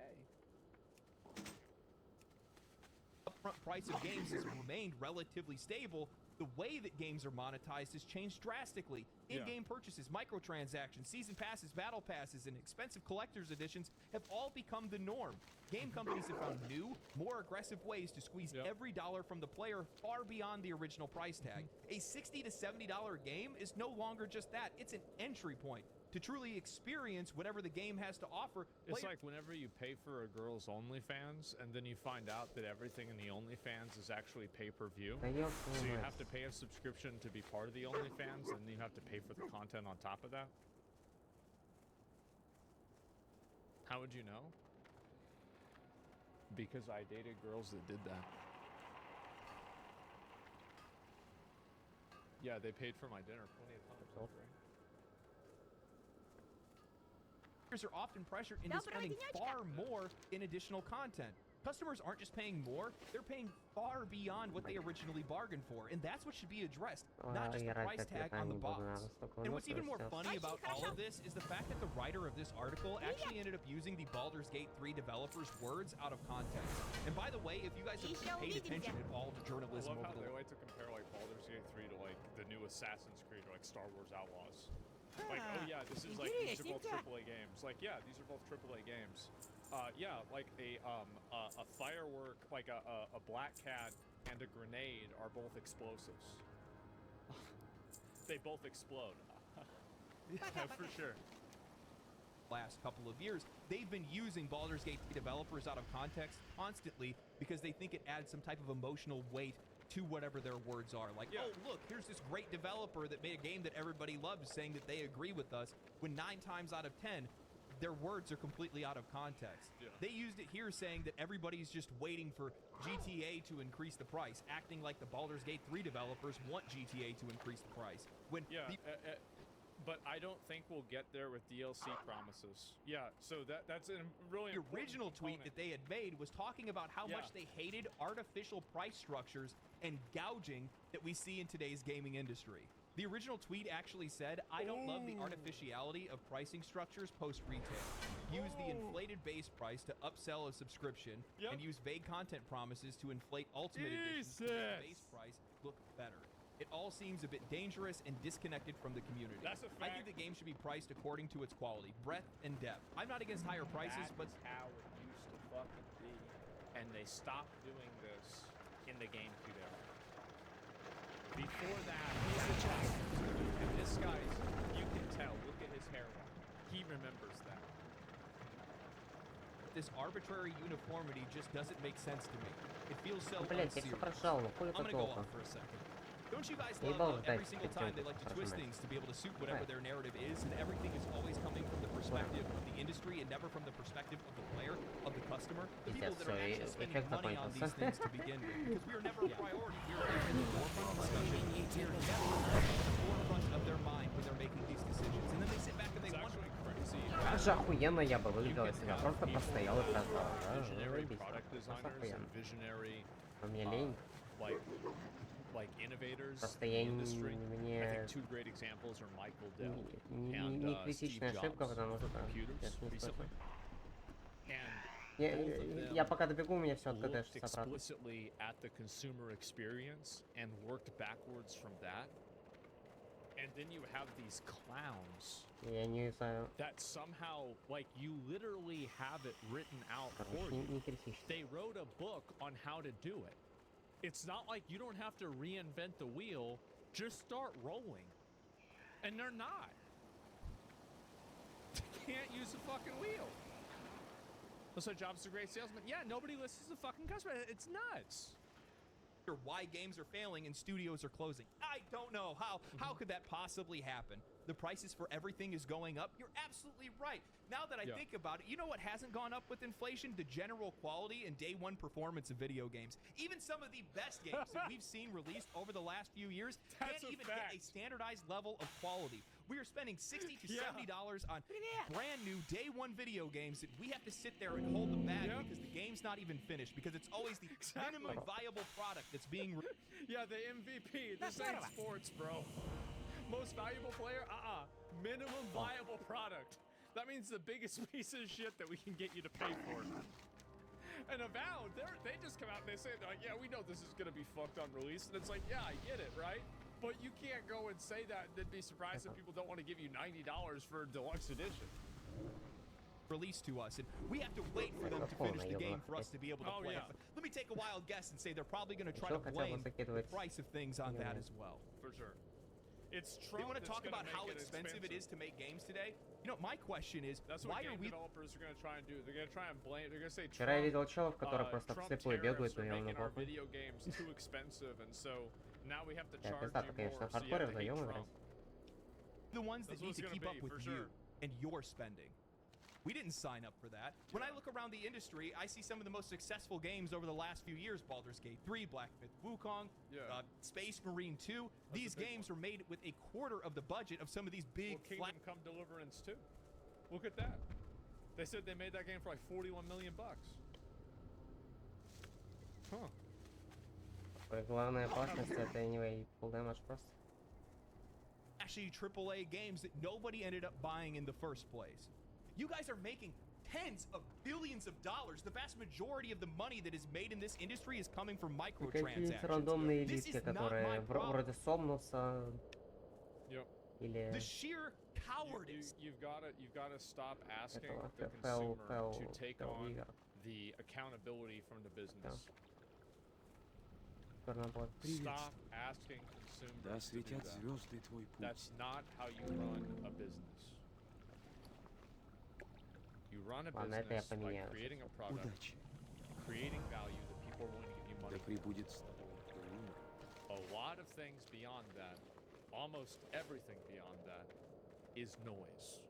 upfront price of games has remained relatively stable, the way that games are monetized has changed drastically. In-game purchases, microtransactions, season passes, battle passes, and expensive collector's editions have all become the norm. Game companies have found new, more aggressive ways to squeeze every dollar from the player far beyond the original price tag. A $60 to $70 game is no longer just that, it's an entry point. To truly experience whatever the game has to offer, It's like whenever you pay for a girl's OnlyFans and then you find out that everything in the OnlyFans is actually pay-per-view. Да ёб So твою you мать. have to pay a subscription to be part of the OnlyFans, and then you have to pay for the content on top of that. How would you know? Because I dated girls that did that. Yeah, they paid for my dinner plenty of times. Right? Players are often pressured into spending far more in additional content. Customers aren't just paying more, they're paying far beyond what they originally bargained for, and that's what should be addressed, not just the price tag on the box. And what's even more funny about all of this is the fact that the writer of this article actually ended up using the Baldur's Gate 3 developers' words out of context. And by the way, if you guys have paid attention at all to I journalism love how over they the like to compare like Baldur's Gate 3 to like the new Assassin's Creed or like Star Wars Outlaws. Like, oh yeah, this is like these are both AAA games. Like, yeah, these are both AAA games. Yeah, like a firework, like a black cat and a grenade are both explosives. They both explode. Yeah, for sure. last couple of years, they've been using Baldur's Gate 3 developers out of context constantly because they think it adds some type of emotional weight to whatever their words are. Like, oh, look, here's this great developer that made a game that everybody loves saying that they agree with us, when 9 times out of 10, their words are completely out of context. They used it here saying that everybody's just waiting for GTA to increase the price, acting like the Baldur's Gate 3 developers want GTA to increase the price. When but I don't think we'll get there with DLC promises. Yeah, so that's a really the original tweet that they had made was talking about how much they hated artificial price structures and gouging that we see in today's gaming industry. The original tweet actually said, I don't love the artificiality of pricing structures post-retail. Use the inflated base price to upsell a subscription and use vague content promises to inflate ultimate editions to make the base price look better. It all seems a bit dangerous and disconnected from the community. That's a fact. I think the game should be priced according to its quality, breadth, and depth. I'm not against higher prices, but how it used to fucking be. And they stopped doing this in the GameCube era. Before that, and this guy's, you can tell, look at his hairline. He remembers that. this arbitrary uniformity just doesn't make sense to me. It feels so Блять, я все unserious. прошел, ну хули I'm это gonna go плохо. off for a second. Don't you guys Я love ебал how every ждать single time they перед like тем, to как twist прожимать. things to be able to suit whatever their narrative is, and everything is always coming from the perspective of the industry and never from the perspective of the player, of the customer, the people that are actually spending money on these things to begin with. Because we are never a priority, we are never in the forefront of discussion, we are never at the forefront of their mind when they're making these decisions. And then they sit back and they It's wonder, actually crazy Даже охуенно я бы выиграл, если я просто простоял и продал. Visionary product designers and visionary Но мне лень. like innovators Просто in the я industry. I мне... think two great examples are Michael Dell and Не Steve критичная ошибка, Jobs потому что computers я ж не слышу. recently. And Я пока добегу, у меня все от looked КД-60 обратно. explicitly at the consumer experience and worked backwards from that. And then you have these clowns Я не знаю. that somehow, like, you literally have it written out for Короче, you. не критично. They wrote a book on how to do it. It's not like you don't have to reinvent the wheel, just start rolling. And they're not. They can't use the fucking wheel. So Jobs is a great salesman. Yeah, nobody listens to the fucking customer. It's nuts. Why games are failing and studios are closing. I don't know. How could that possibly happen? The prices for everything is going up. You're absolutely right. Now that I think about it, you know what hasn't gone up with inflation? The general quality and day one performance of video games. Even some of the best games that we've seen released over the last few years can't even get a standardized level of quality. We are spending $60 to $70 on brand new day one video games that we have to sit there and hold the bag because the game's not even finished, because it's always the minimum viable product that's being Yeah, the MVP. This ain't sports, bro. Most valuable player? Minimum viable product. That means the biggest piece of shit that we can get you to pay for. And Avowed, they just come out and they say, like, yeah, we know this is going to be fucked on release. And it's like, yeah, I get it, right? But you can't go and say that and then be surprised that people don't want to give you $90 for a deluxe edition. Released to us, and we have to wait for them to finish the game for us to be able to play it. But let me take a wild guess and say they're probably going to try to blame the price of things on that as well. For sure. It's They want to talk about how expensive it is to make games today. You know, my question is, why are we... developers are going to try and do? They're going to try and blame. They're going to say Вчера я видел челов, которые просто вслепую бегают, но я на our video games too expensive, and so now we have to Я charge пиздато, you конечно, more. в So you хардкоре have to hate вдвоем Trump. играть. The ones that That's need what to it's keep gonna up be, with for you sure. and your spending. We didn't sign up for that. When I look around the industry, I see some of the most successful games over the last few years: Baldur's Gate 3, Black Myth Wukong, Space Marine 2. These games are made with a quarter of the budget of some of these big Kingdom Come Deliverance 2. Look at that. They said they made that game for like 41 million bucks. Huh. Главная опасность это anyway full damage просто. Actually, AAA games that nobody ended up buying in the first place. You guys are making tens of billions of dollars. The vast majority of the money that is made in this industry is coming from Какие-нибудь microtransactions. рандомные This элитки, is not которые my problem. вроде Сомнуса или The sheer cowardice. You've got to stop asking этого the consumer to take on игр. the accountability from the business. Stop asking consumers Да to do светят that. звезды твой путь. That's not how you run a business. You run a Ладно, это я business by поменяю. creating a product, Удачи. creating value that people are willing to give you Да money for. пребудет с тобой твой ум. A lot of things beyond that, almost everything beyond that, is noise.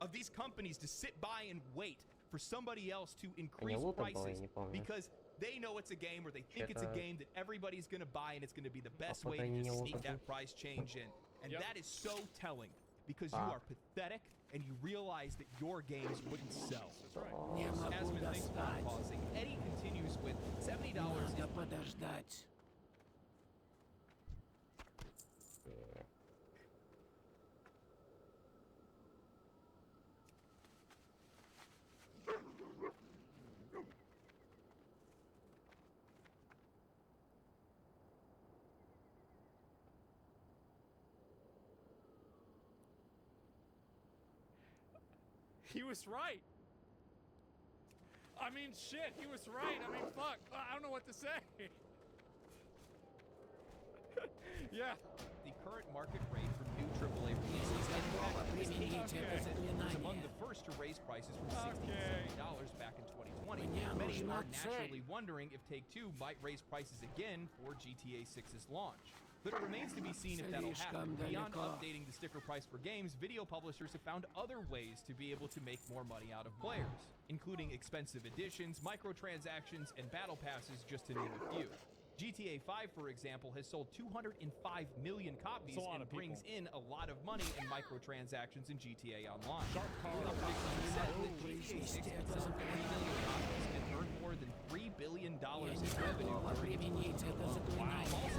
Of these companies to sit by and wait for somebody else to Не increase лутом было, я prices не помню. because they know it's a game or they think it's a Это- game that everybody's going to buy and it's going to be the best way Походу, они to не just sneak лутом. that price change in. And Yep. that is so telling because you Ah. are pathetic and you realize that your games wouldn't sell. Oh, Asmund, thanks for pausing. Eddie continues with $70 Надо подождать. He was right. I mean, shit, he was right. I mean, fuck. I don't know what to say. Yeah. the current market rate for new AAA releases, and in fact, this game was among the first to raise prices from $60 to $70 back in 2020. Many are naturally wondering if Take-Two might raise prices again for GTA 6's launch. But it remains to be seen if that'll happen. Beyond updating the sticker price for games, video publishers have found other ways to be able to make more money out of players, including expensive editions, microtransactions, and battle passes, just to name a few. GTA 5, for example, has sold 205 million copies and brings in a lot of money in microtransactions in GTA Online. Said that GTA 6 has sold 3 million copies and earned more than $3 billion in revenue. Paul said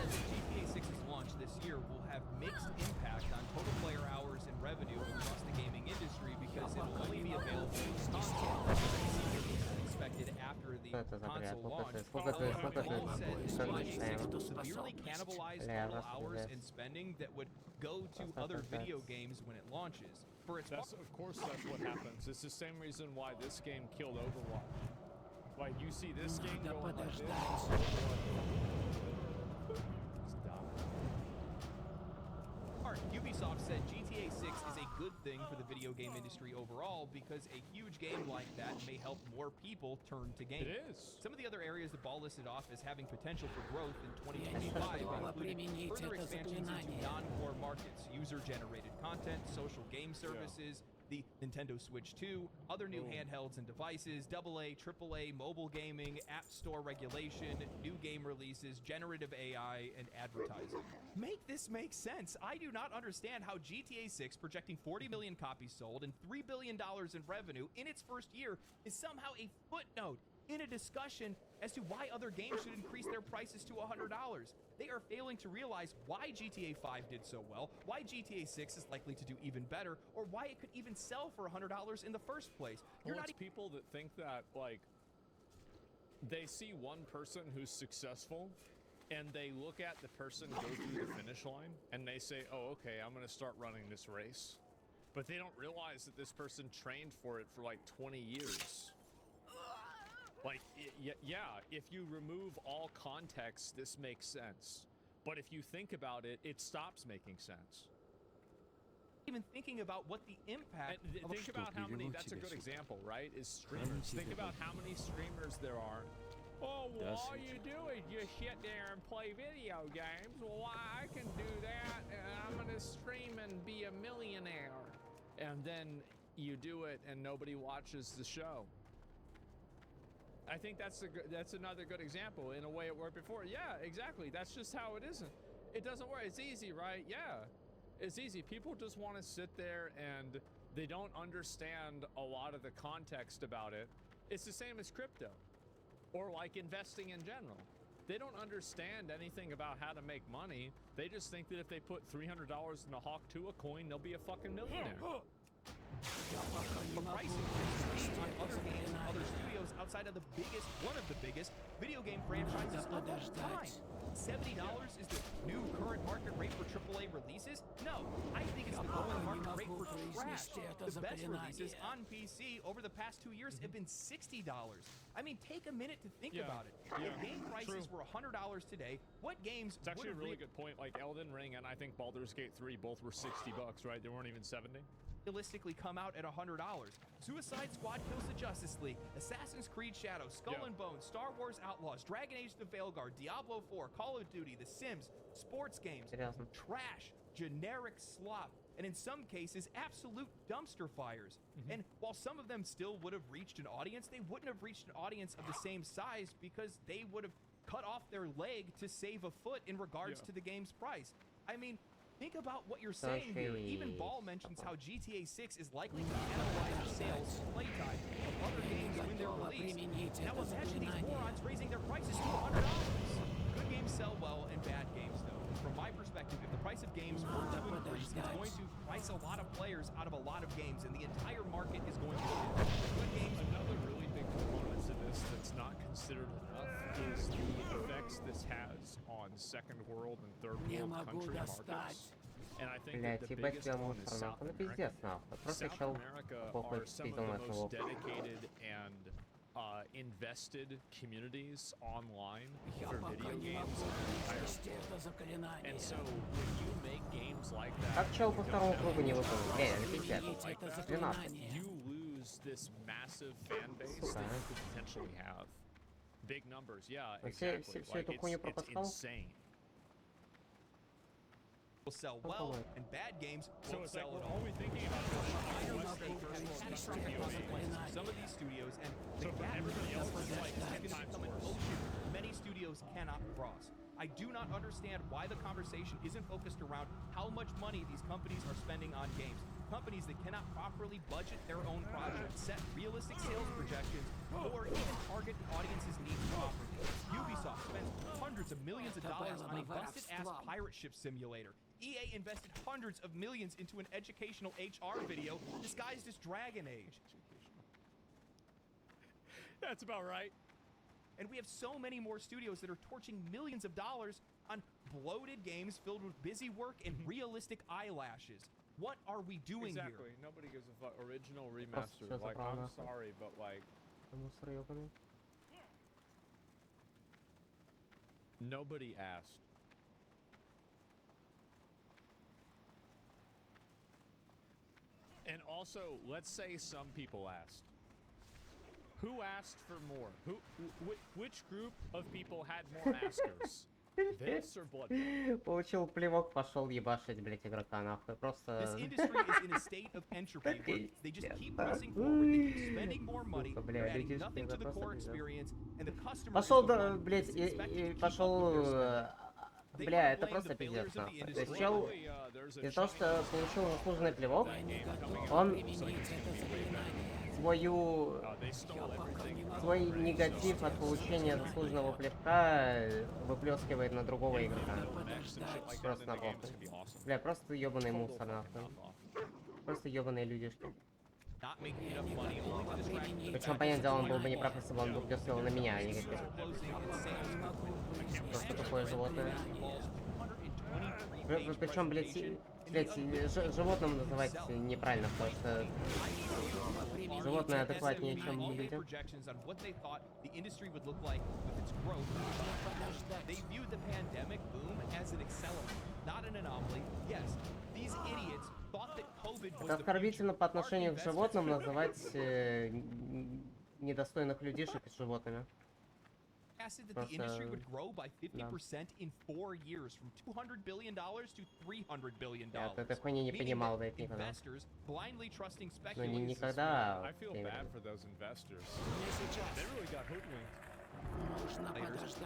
that GTA 6's launch this year will have mixed impact on total player hours and revenue across the gaming industry because it will only be available on console. Expected after the console launch. Paul said GTA 6 will severely cannibalize total hours and spending that would go to other video games when it launches. For its Of course, that's what happens. It's the same reason why this game killed Overwatch. Like, you see this game going like this. Ubisoft said GTA 6 is a good thing for the video game industry overall because a huge game like that may help more people turn to gaming. It is. Some of the other areas the Ball listed off as having potential for growth in 2025 include further expansions into non-core markets, user-generated content, social game services, the Nintendo Switch 2, other new handhelds and devices, AA, AAA, mobile gaming, app store regulation, new game releases, generative AI, and advertising. Make this make sense. I do not understand how GTA 6, projecting 40 million copies sold and $3 billion in revenue in its first year, is somehow a footnote in a discussion as to why other games should increase their prices to $100. They are failing to realize why GTA 5 did so well, why GTA 6 is likely to do even better, or why it could even sell for $100 in the first place. You're not people that think that, like, they see one person who's successful and they look at the person go through the finish line and they say, oh, okay, I'm going to start running this race. But they don't realize that this person trained for it for like 20 years. Like, yeah, if you remove all context, this makes sense. But if you think about it, it stops making sense. Even thinking about what the impact and think about how many, that's a good example, right, is streamers. Think about how many streamers there are. Oh, well, all you do is just sit there and play video games. Well, I can do that, and I'm going to stream and be a millionaire. And then you do it, and nobody watches the show. I think that's another good example. In a way, it worked before. Yeah, exactly. That's just how it isn't. It doesn't work. It's easy, right? Yeah, it's easy. People just want to sit there and they don't understand a lot of the context about it. It's the same as crypto or like investing in general. They don't understand anything about how to make money. They just think that if they put $300 in a Hawk Tuah coin, they'll be a fucking millionaire. The pricing on other games and other studios outside of one of the biggest video game franchises of all time. $70 is the new current market rate for AAA releases? No, I think it's the going market rate for trash. The best releases on PC over the past 2 years have been $60. I mean, take a minute to think about it. If game prices were $100 today, what games It's actually a really good point. Like Elden Ring and I think Baldur's Gate 3 both were $60, right? They weren't even 70. Realistically come out at $100. Suicide Squad Kills the Justice League, Assassin's Creed Shadows, Skull and Bones, Star Wars Outlaws, Dragon Age the Veilguard, Diablo 4, Call of Duty, The Sims, sports games, trash, generic slop, and in some cases, absolute dumpster fires. And while some of them still would have reached an audience, they wouldn't have reached an audience of the same size because they would have cut off their leg to save a foot in regards to the game's price. I mean, think about what you're saying here. Even Ball mentions how GTA 6 is likely to cannibalize the sales and playtime of other games when they're released. Now imagine these morons raising their prices to $100. Good games sell well and bad games don't. From my perspective, if the price of games were to increase, it's going to price a lot of players out of a lot of games, and the entire market is going to shift. Good games. Another really big component to this that's not considered enough is the effects this has on second world and third world country markets. And I think that the biggest one is South America. South America are some of the most dedicated and invested communities online for video games in the entire world. And so when you make games like that, Как по второму кругу не выполнил? Пиздец. 12. you lose this massive fan base that you could potentially have. Big numbers, yeah, exactly. Like, it's insane. Will sell well, and bad games won't sell at all. We're thinking about some of these studios, and the gap is become an ocean. Many studios studios cannot cross. I do not understand why the conversation isn't focused around how much money these companies are spending on games. Companies that cannot properly budget their own projects, set realistic sales projections, or even target the audience's needs properly. Ubisoft spends hundreds of millions of dollars on a busted-ass pirate ship simulator. EA invested hundreds of millions into an educational HR video disguised as Dragon Age. That's about right. And we have so many more studios that are torching millions of dollars on bloated games filled with busy work and realistic eyelashes. What are we doing Exactly. here? Nobody gives a fuck. Original remaster. Что за Like, I'm правда? sorry, but like, Мусор ёбаный. nobody asked. And also, let's say some people asked. Who asked for more? Which group of people had more askers? This or Bloodborne? Получил плевок, пошел ебашить, блять, игрока нахуй. This Просто... industry is in a state of entropy where they just keep pressing forward, they keep spending more money, Сука, they're бля, adding люди nothing to the просто core пиздец. experience, and the customer Пошел, is the да, one блять, who's expected to и keep пошел... up with their spending. They Бля, wanna это blame просто the пиздец failures of the нахуй. То есть industry. чел There's a из-за того, что Chinese получил заслуженный плевок, game coming out. он Looks like it's gonna be way better. свою... They stole everything. свой негатив от получения заслуженного плевка выплескивает на другого игрока. Просто на похуй. Бля, просто ебаный мусор нахуй. Просто ебаные людишки. Not making enough money, only to distract from the Причем, fact понятное that дело, он был бы не $21 прав, если бы он выплескивал на меня, а не как stores closing and sales просто тупое животное. involves 223 Причем, блядь, животным называть неправильно, потому что животное адекватнее, чем люди. projections on what they thought the industry would look like with its growth. They viewed the pandemic boom as an accelerant, not an anomaly. Yes, these idiots thought that COVID was Это the оскорбительно future. по отношению к животным называть недостойных людишек животными. Forecasted that the industry would grow by 50% in 4 years, from $200 billion to $300 billion. Я от этой хуйни не понимал, блядь, никогда. Investors blindly trusting Ну, не speculators. никогда. I feel bad for those investors. They really got hoodwinked.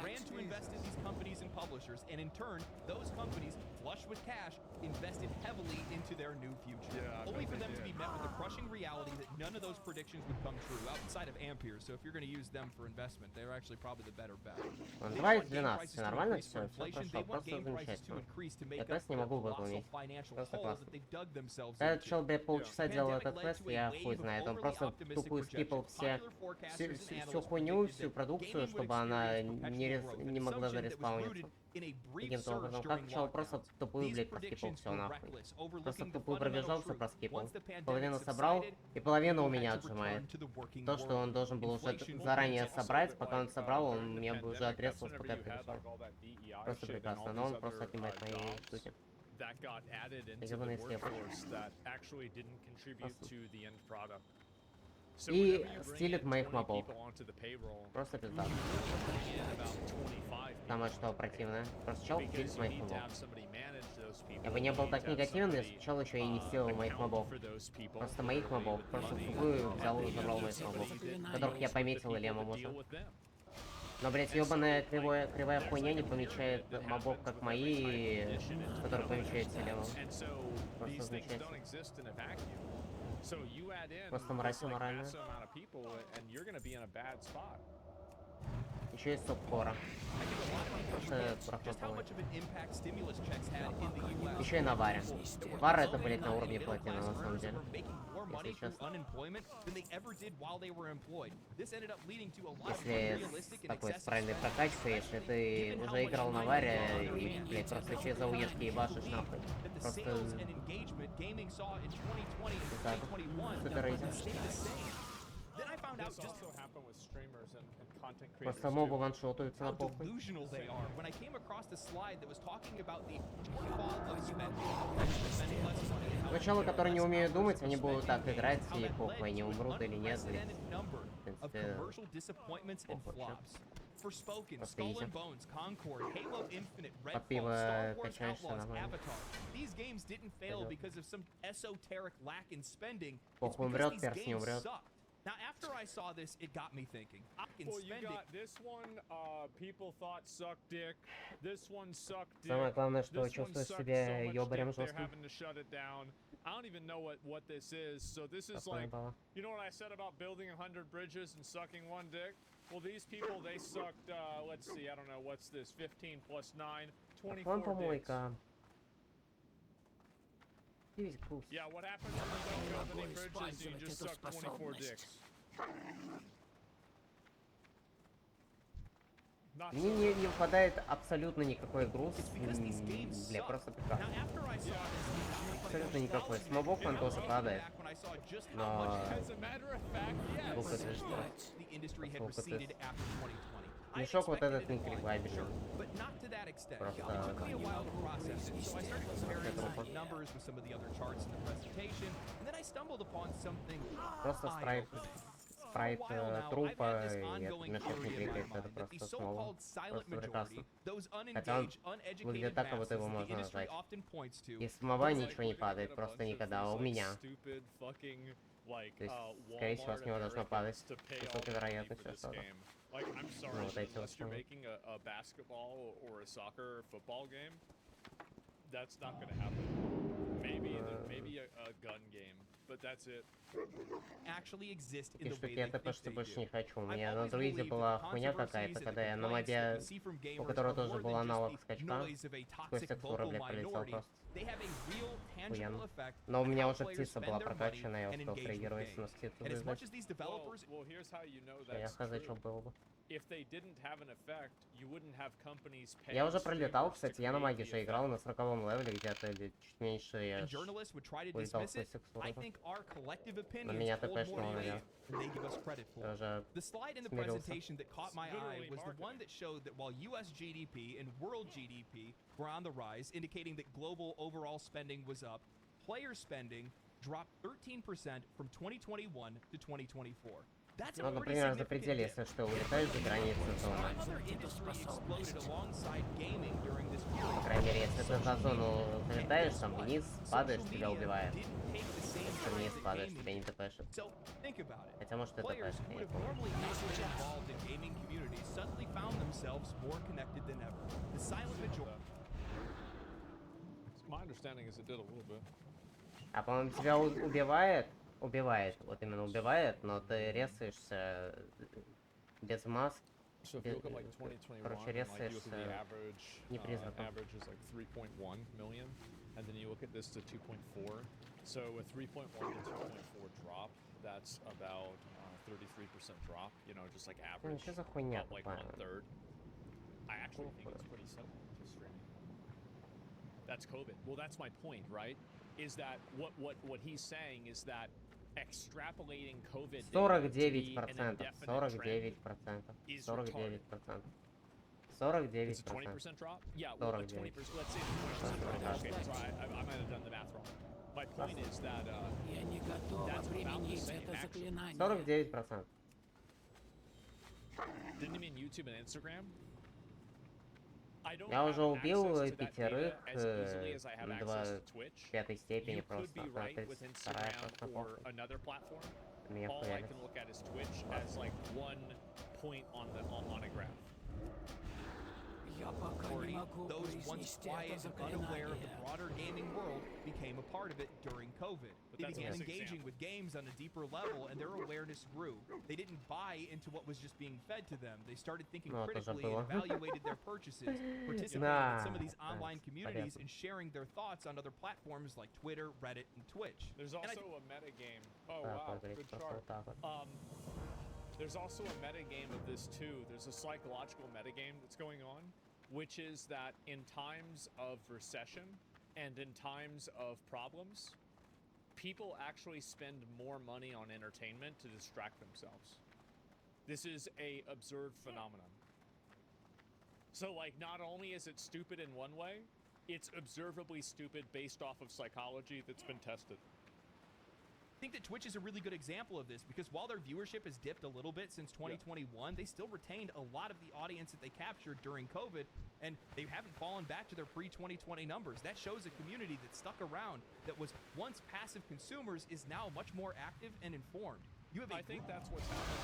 Ran to invest in these companies and publishers, and in turn, those companies, flush with cash, invested heavily into their new future. Yeah, I Only bet for they them to did. be met with the crushing reality that none of those predictions would come true, outside of Ampere. So if you're going to use them for investment, they're actually probably the better bet. They 2 want из game 12, prices to нормально increase for все, все inflation. прошло, They want просто game prices to замечательно. increase to make Я тест up не the могу colossal выполнить. financial Просто holes классно. that they've dug themselves Этот into. чел, блядь, полчаса делал Pandemic этот led квест, to a я wave хуй of знает. Он overly просто optimistic тупую скипал projections. Popular forecasters and всю analysts хуйню, predicted всю that продукцию, gaming would чтобы она experience perpetual не growth, an не могла assumption that was зареспауниться. rooted in a brief Каким-то surge образом. during Как чел просто lockdowns. тупую, These блядь, проскипал predictions все were нахуй. reckless, Просто overlooking в the тупую fundamental пробежался, truth. проскипал. Once the pandemic Половину собрал, subsided, и половину у people меня had to отжимает. return to the working То, что world. он должен был уже Inflation заранее will собрать, пока он собрал, он меня бы уже отрезал с ПК-ки. Просто прекрасно, но он просто отнимает мои штуки. That got added into the Ебаный слепок. workforce that actually didn't contribute Просто. to the end product. So И whenever you bring стилит in моих 20 мобов. people onto the payroll, Просто пизда. you bring in about 25 Самое people что противное. Просто чел because стилит you моих need to мобов. have somebody manage those people. Я бы не You был need так to have негативен, somebody, если чел еще и не стилил моих account мобов. for those people Просто who моих are мобов. leaving Просто money, тупую and взял then и you забрал have моих мобов. somebody that Которых я knows the пометил people Лема that можно. deal with them. Но, блять, ебаная кривая хуйня не помечает мобов, как мои, которые помечаются Лемом. And so Просто these things замечательно. don't exist in a vacuum. So you add in Просто this, мразь like, моральная. massive amount of people, and you're going to be in a bad spot. Еще есть субкора. Просто Just how прохлопывает. much of an impact stimulus checks had in the US. Еще и на варе. Вар это, блять, на уровне платина, на самом деле. More money Если through честно. unemployment than they ever did while they were employed. This ended up leading to a lot of Если unrealistic с and такой с excessive правильной spending. прокачкой, если ты уже играл на варе и, блять, просто через ауешки ебашишь нахуй. That the Просто sales and engagement gaming saw in 2020 and Да, 2021 это рейдинг. stayed the same. Then I found out This just also happened with streamers and content creators Просто мобы too. ваншотаются how на похуй. delusional they are. When I came across the slide that was talking about the shortfall of spending less money and how Сначала, которые не умеют думать, они spending будут так games, играть, how и that похуй, led они to an умрут или нет, блядь. unprecedented number of принципе, commercial disappointments and похуй вообще. flops. Forspoken, Просто Skull изи. and Bones, Concord, Halo Infinite, Под Redfall, пиво Star Wars качаешься Outlaws, нормально. Avatar. These games didn't fail Пойдёт. because of some esoteric lack in spending. It's Похуй, because умрет, these перс не games умрет. sucked. Now, after I saw this, it got me thinking. I can Well, you spend got it. this one, people thought suck dick. This one sucked dick. Самое главное, что This one чувствуешь sucked себя so much ёбарем dick they're жестким. having to shut it down. I don't even know what this is. So this is Такое like, было. you know what I said about building 100 bridges and sucking one dick? Well, these people, they sucked, let's see, I don't know, what's this, 15 plus 9, Вон 24 dicks. помойка. Здесь гусь. Yeah, what happens when you don't build any bridges, you just suck 24 dicks. Not Мне so не выпадает абсолютно никакой груз. Бля, просто Now, прекрасно. after I saw this, Абсолютно никакой. Смобок он тоже падает. when I saw just how Но much As a matter of fact, yes. звук это что? the industry had Звук это... receded after 2020. I Мешок вот expected этот a не decline, кликабельный. sure, but not to that extent. Просто... It took me a while to process it, so I started comparing Это some numbers with some of the other charts in the presentation, and then I stumbled upon something Просто спрайт For a while now, I've трупа, had this и этот ongoing мешок не theory in my кликается, это mind that the просто снова. so-called silent Просто прекрасно. majority, those Хотя он unengaged, uneducated выглядит так, как будто masses его that the можно industry нажать. often points to. Из смоба It's ничего like не we're gonna падает, get a просто bunch of никогда. these, А у like, меня. stupid fucking, like, То есть, скорее всего, с него Walmart должно падать. Americans to pay all Высокая the money вероятность, for что this что-то. game. Like, I'm sorry, Ну, вот but эти вот unless you're самые. making a basketball or a soccer or football game, that's not gonna happen. Maybe a gun game, but that's it. Actually exist in Такие the way штуки they я think просто they больше do. не хочу. У I've меня на always друиде believed была that the хуйня controversies какая-то, and когда the я на complaints that мобе, we see from у gamers которого are тоже more был than just аналог the скачка, noise of a сквозь toxic текстуры, vocal блядь, пролетел minority. просто. They have a real tangible Охуенно. effect Но у on меня how уже players птица spend была their money прокачана, я and успел engage with среагировать на games. птицу And as much вызвать. as these developers Well, here's how you know Я that's хз, true. что было бы. If they didn't have an effect, you wouldn't have companies paying Я уже пролетал, streamers to кстати, я на create маге the же играл effect. на 40-м левеле где-то, или чуть меньше, я and ж journalists would try to улетал dismiss сквозь it, текстуры. I think our collective На opinions меня hold more ТПшного, weight наверное. than they give us credit Я for. уже The slide in the смирился. presentation that caught my eye literally was the one marketing. that showed that while US GDP and world GDP were on the rise, indicating that global overall spending was up, player spending dropped 13% from 2021 to 2024. That's Ну, a pretty например, за significant пределы, dip. если что, улетают за границу зоны. Other industry exploded alongside gaming during this По period. крайней мере, если ты за зону прилетаешь, там вниз, падаешь, Social тебя media убивает. didn't take the same Если вниз strides that падаешь, gaming тебя не did. ТПшит. So think about it. Хотя, может, это Players ТПшит, who я would не have помню. normally not been involved in gaming communities suddenly found themselves more connected than ever. The silent majority. My understanding is it did a little bit. А, по-моему, тебя убивает, вот именно убивает, но ты резаешься без маск. So if you look at like 2021, Короче, and, like, you look at резаешься the average, не признаком. average is like 3.1 million, and then you look at this to 2.4. So a 3.1 to 2.4 drop, that's about 33% drop. You know, just like Ну, average, что за хуйня about like такая? 1/3. I actually think it's pretty similar to streaming. That's COVID. Well, that's my point, right? Is that what he's saying is that extrapolating COVID data to be an 49%, indefinite trend 49%, is 49%. It's 49%. a 20% drop? Yeah, well, a 20%. Let's say it's 20% drop. Okay, so I might have done the math wrong. My point is that Я не готова that's about the применить same. это Actually, заклинание. 49%. didn't you mean YouTube and Instagram? I don't Я have уже убил access to that пятерых, data as easily as I have access to 2 Twitch. пятой степени You could просто. be На right with 32-я Instagram просто or похуй. another platform. Меня All I хуярит. can look at is Twitch as like one point on a graph. Я пока не могу Those once произнести quiet это and unaware of the заклинание. broader gaming world became a part of it during COVID. They that's began just engaging example. with games on a deeper level, and their awareness grew. They didn't buy into what was just being fed to them. They started thinking Ну, это critically было. and evaluated their purchases, participating in Да, some of these да, online communities понятно. and sharing their thoughts on other platforms like Twitter, Reddit, and Twitch. There's And I also a meta game. Oh Да, wow, поговорить good просто chart. вот так вот. There's also a meta game of this too. There's a psychological meta game that's going on, which is that in times of recession and in times of problems, people actually spend more money on entertainment to distract themselves. This is a observed phenomenon. So like not only is it stupid in one way, it's observably stupid based off of psychology that's been tested. I think that Twitch is a really good example of this because while their viewership has dipped a little bit since 2021, they still retained a lot of the audience that they captured during COVID, and they haven't fallen back to their pre-2020 numbers. That shows a community that stuck around, that was once passive consumers, is now much more active and informed. You have I think that's what's happening.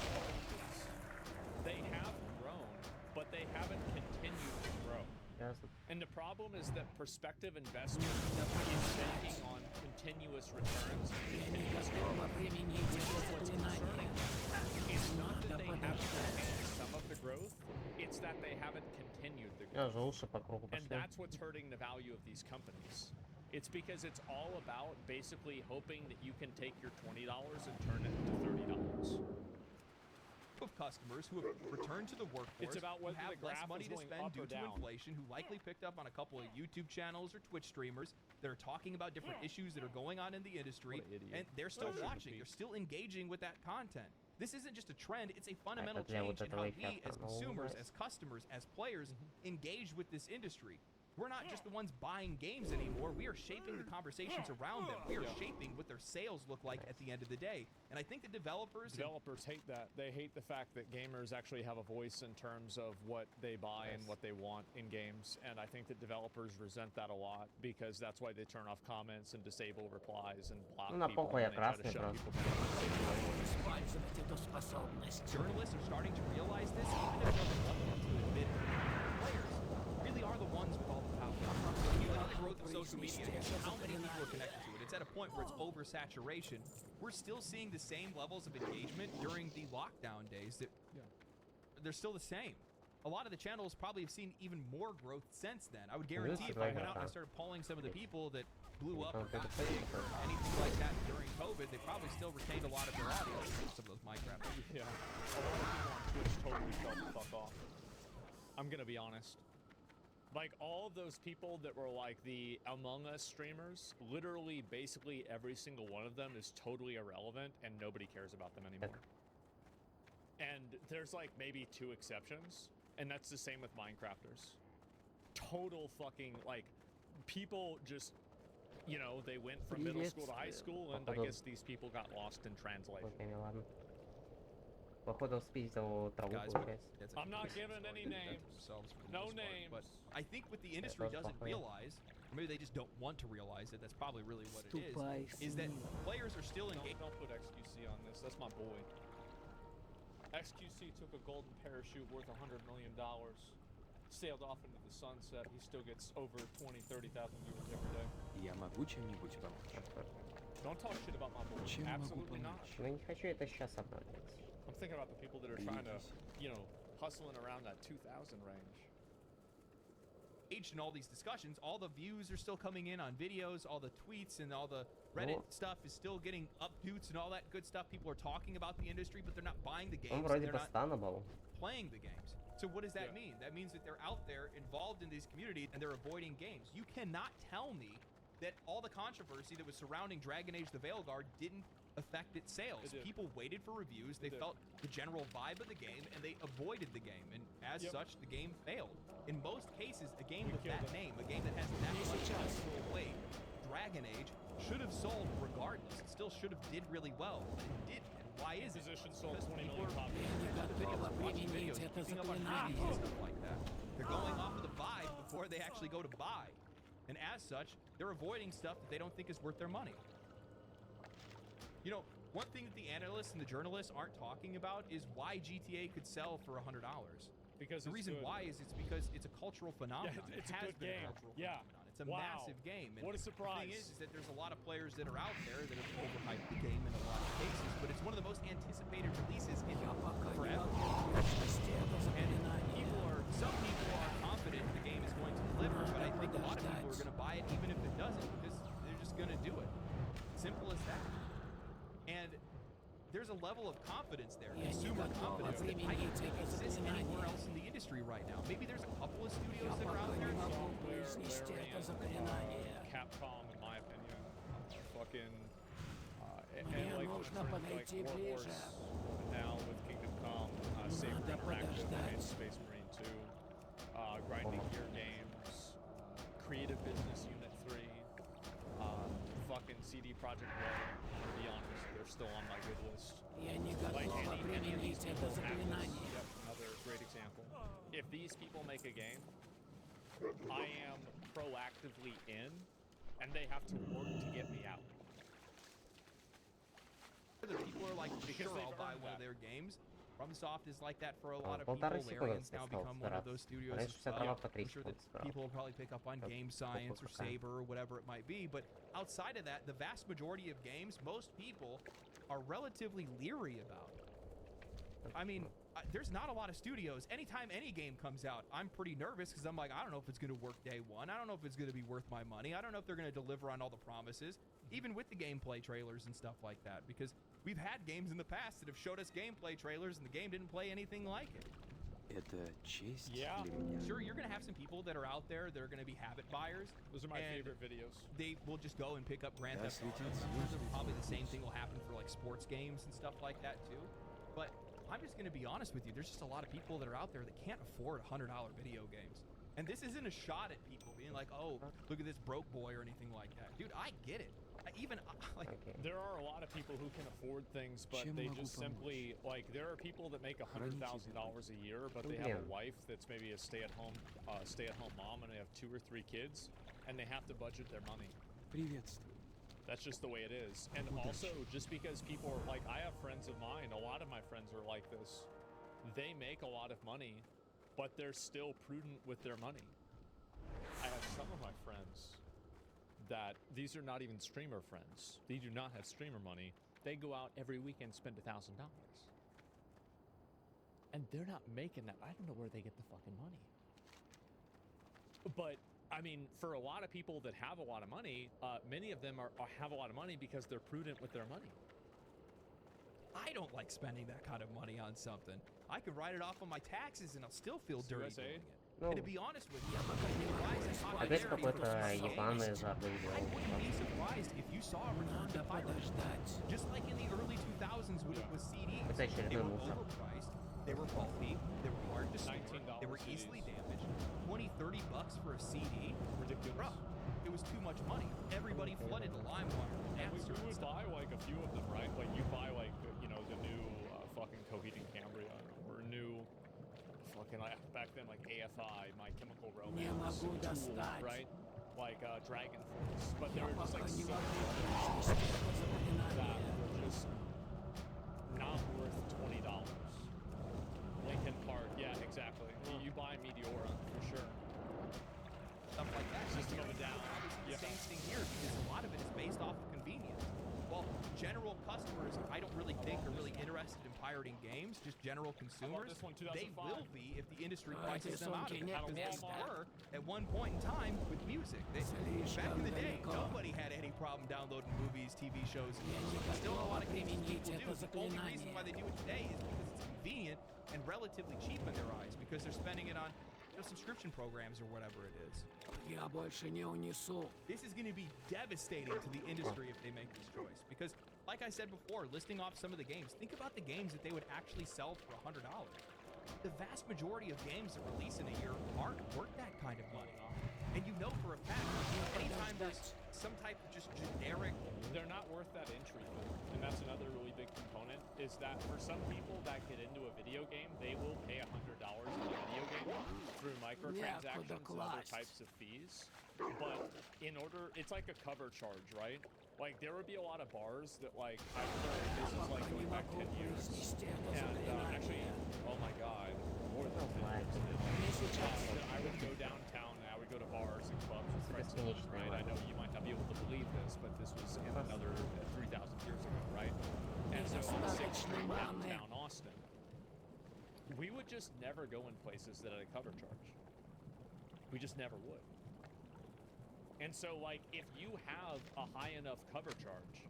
They have grown, but they haven't continued to grow. Ясно. And the problem is that prospective investment is banking on continuous returns and continuous growth. Which is what's concerning. It's not that they haven't retained some of the growth, it's that they haven't continued the Я growth. уже лучше по кругу And пошли. that's what's hurting the value of these companies. It's because it's all about basically hoping that you can take your $20 and turn it into $30. Of customers who have returned to the workforce, It's about who whether have the less graph money is to going spend up due or to down. inflation, who likely picked up on a couple of YouTube channels or Twitch streamers that are talking about different issues that are going on in the industry, What an idiot. and they're still What a watching, repeat. they're still engaging with that content. This isn't just a trend, it's a fundamental для вот change in этого how we эффекта as нового consumers, убрать. as customers, as players engage with this industry. We're not just the ones buying games anymore. We are shaping the conversations around them. We are shaping what their sales look like at the end of the day. And I think the developers Hate that. They hate the fact that gamers actually have a voice in terms of what they buy and what they want in games. And I think that developers resent that a lot because that's why they turn off comments and disable replies and block Ну, на people. похуй, я And they try to красный shut просто. people down. Использовать эту способность. journalists are starting to realize this, even if they're reluctant to admit it. Players really are the ones with all the power. When you look at the growth of social media and how many people are connected to it, it's at a point where it's oversaturation. We're still seeing the same levels of engagement during the lockdown days that they're still the same. A lot of the channels probably have seen even more growth since then. I would guarantee if I went out and I started polling some of the people that blew up or got big or anything like that during COVID, they probably still retained a lot of their audience, some of those Minecraft. Yeah. A lot of people on Twitch totally fell the fuck off. I'm gonna be honest. Like, all of those people that were like the Among Us streamers, literally, basically every single one of them is totally irrelevant and nobody cares about them anymore. And there's like maybe 2 exceptions, and that's the same with Minecrafters. Total fucking, like, people just, you know, they went from middle school to high school, and I guess these people got lost in translation. Окей, ладно. Походу спиздил траву, Guys, получается. that's I'm not different giving any story. names. Themselves for the No most part. names. But I think what the industry that's doesn't fine. realize, or maybe they just don't want to realize it, that's probably really what it Ступай, is that свинья. players are still engaged. Don't put XQC on this. That's my boy. XQC took a golden parachute worth $100 million, sailed off into the sunset. He still gets over 20, 30,000 viewers every day. Я могу чем-нибудь помочь? Don't talk shit about my boy. Чем могу Absolutely not. помочь? Но я не хочу это сейчас обновлять. I'm thinking about the people that are trying to, you know, hustling around that 2,000 range. In all these discussions, all the views are still coming in on videos, all the tweets and all the Reddit Ну. stuff is still getting updates and all that good stuff. People are talking about the industry, but they're not buying the games. Он And вроде they're бы not стана был. playing the games. So what does that Yeah. mean? That means that they're out there involved in these communities and they're avoiding games. You cannot tell me that all the controversy that was surrounding Dragon Age the Veilguard didn't affect its sales. It did. People waited for reviews, they did. felt the general vibe of the game, and they avoided the game. And as Yep. such, the game failed. In most cases, a game You with killed that it. name, a game that has that much cultural weight, Dragon Age, should have sold regardless. It still should have did really well, but it didn't. And why is it? Position sold Because 20 people million are copies. looking at the videos, watching применить videos, это keeping up on заклинание. reviews and stuff like that. They're going off of the vibe before they actually go to buy. And as such, they're avoiding stuff that they don't think is worth their money. You know, one thing that the analysts and the journalists aren't talking about is why GTA could sell for $100. Because The it's reason good. why is it's because it's a cultural phenomenon. it's it a has good been game. a cultural Yeah. phenomenon. It's a Wow. massive game. And What a The surprise. thing is that there's a lot of players that are out there that have overhyped the game in a lot of cases, but it's one of the most anticipated releases in Я пока не forever. могу прочесть это And заклинание. some people are confident the game is going to deliver, but I think a lot of people are going to buy it even if it doesn't because they're just going to do it. Simple as that. And there's a level of confidence there, Я не consumer готова confidence that I применить don't think это exists заклинание. anywhere else in the industry right now. Maybe there's a couple of studios Я that are пока out не there. могу Software, произнести это Larian, заклинание. Capcom, in my opinion, fucking, and Мне like нужно like подойти Warhorse, ближе. now with Kingdom Come, Saber Надо Interactive, подождать. and Space Marine 2, Grinding Gear Games, Creative Business Unit 3, fucking CD Projekt Red. I'm gonna be honest, they're still on my good list. Я не Like готова any of these применить это people have this. заклинание. Yep, another great example. If these people make a game, I am proactively in, and they have to work to get me out. that people are like, Because sure, they've I'll buy earned one of that. their games. FromSoft is like that for a lot of people. Полторы секунды Larian's now осталось become one of собираться. those studios Раньше as вся well. трава по 3 I'm sure that секунды people will собиралась. probably pick up on Как- Game как Science or какая. Saber or whatever it might be. But outside of that, the vast majority of games, most people are relatively leery about. I mean, there's not a lot of studios. Anytime any game comes out, I'm pretty nervous because I'm like, I don't know if it's going to work day one. I don't know if it's going to be worth my money. I don't know if they're going to deliver on all the promises, even with the gameplay trailers and stuff like that. Because we've had games in the past that have showed us gameplay trailers and the game didn't play anything like it. Это честь Yeah. для меня. Sure, you're going to have some people that are out there that are going to be habit buyers. Those are my and favorite videos. They will just go and pick up Grand Yeah, Theft Auto. sweet, I'm sure sweet, that probably the same sweet. thing will happen for like sports games and stuff like that too. But I'm just going to be honest with you. There's just a lot of people that are out there that can't afford $100 video games. And this isn't a shot at people being like, oh, look at this broke boy or anything like that. Dude, I get it. Like, Окей. There are a lot of people who can afford things, but Чем they могу just simply like there are people that make $100,000 a year, but they have a Блин. wife that's maybe a stay-at-home mom, and they have 2 or 3 kids, and they have to budget their money. Приветствую. That's just the way it is. And also, just because people are like, I have friends of mine, a lot of my friends are like this. They make a lot of money, but they're still prudent with their money. I have some of my friends that these are not even streamer friends. They do not have streamer money. They go out every weekend, spend $1,000. And they're not making that. I don't know where they get the fucking money. But I mean, for a lot of people that have a lot of money, many of them have a lot of money because they're prudent with their money. I don't like spending that kind of money on something. I can write it off on my taxes and I'll still feel dirty USA? doing it. Ну, And to be honest with you, the rise in опять popularity какой-то for some ебаный games, жадный I делал. wouldn't be surprised if you saw a return to Надо piracy. подождать. Just like in the early 2000s when it was CDs. Это They очередной were мусор. overpriced, they were bulky, they were hard to store, $19 they were easily CDs. damaged. 20, 30 bucks for a CD? Ridiculous. Bro, it was too much money. Everybody flooded the LimeWire. And we Napster and would stuff. buy like a few of them, right? Like you buy like the new fucking Coheed and Cambria or new fucking back then like AFI, My Chemical Не Romance, могу Tool, достать. right? Like Dragon Force, but there Я were just like пока не so могу many произнести это that заклинание. were just not worth $20. Linkin Park, yeah, exactly. You buy Meteora for sure. Stuff like that. System of a Down, Obviously, yeah. the same thing here because a lot of it is based off of convenience. Well, general customers, I don't really think are really interested in pirating games. Just general consumers, this one, they 2005. will be if the industry А prices эти them out of сумки it. нет Because they места. were at one point in time with music. Back in the day, далеко. nobody had any problem downloading movies, TV shows. Я не Still a lot of готова cases применить people do. это The only reason заклинание. why they do it today is because it's convenient and relatively cheap in their eyes because they're spending it on subscription programs or whatever it is. Я больше не унесу. This is going to be devastating to the industry if they make this choice. Because, like I said before, listing off some of the games, think about the games that they would actually sell for $100. The vast majority of games that release in a year aren't worth that kind of money. And you know for a fact, anytime there's some type of just generic, They're not worth that entry fee, and that's another really big component. Is that for some people that get into a video game, they will pay $100 in a video game through microtransactions and other класть. types of fees. But in order, it's like a cover charge, right? Like there would be a lot of bars that like I remember this is like Пока не going back могу 10 years, произнести это and actually, заклинание. oh my god, more than 10 Lag. years. Мне сейчас I would go downtown and I would go to bars and clubs with friends of mine, Бесконечная right? I lag. know you might not be able to believe this, but this was in another 3,000 years ago, right? And so on 6th Street downtown Austin, we would just never go in places that had a cover charge. We just never would. And so, like, if you have a high enough cover charge,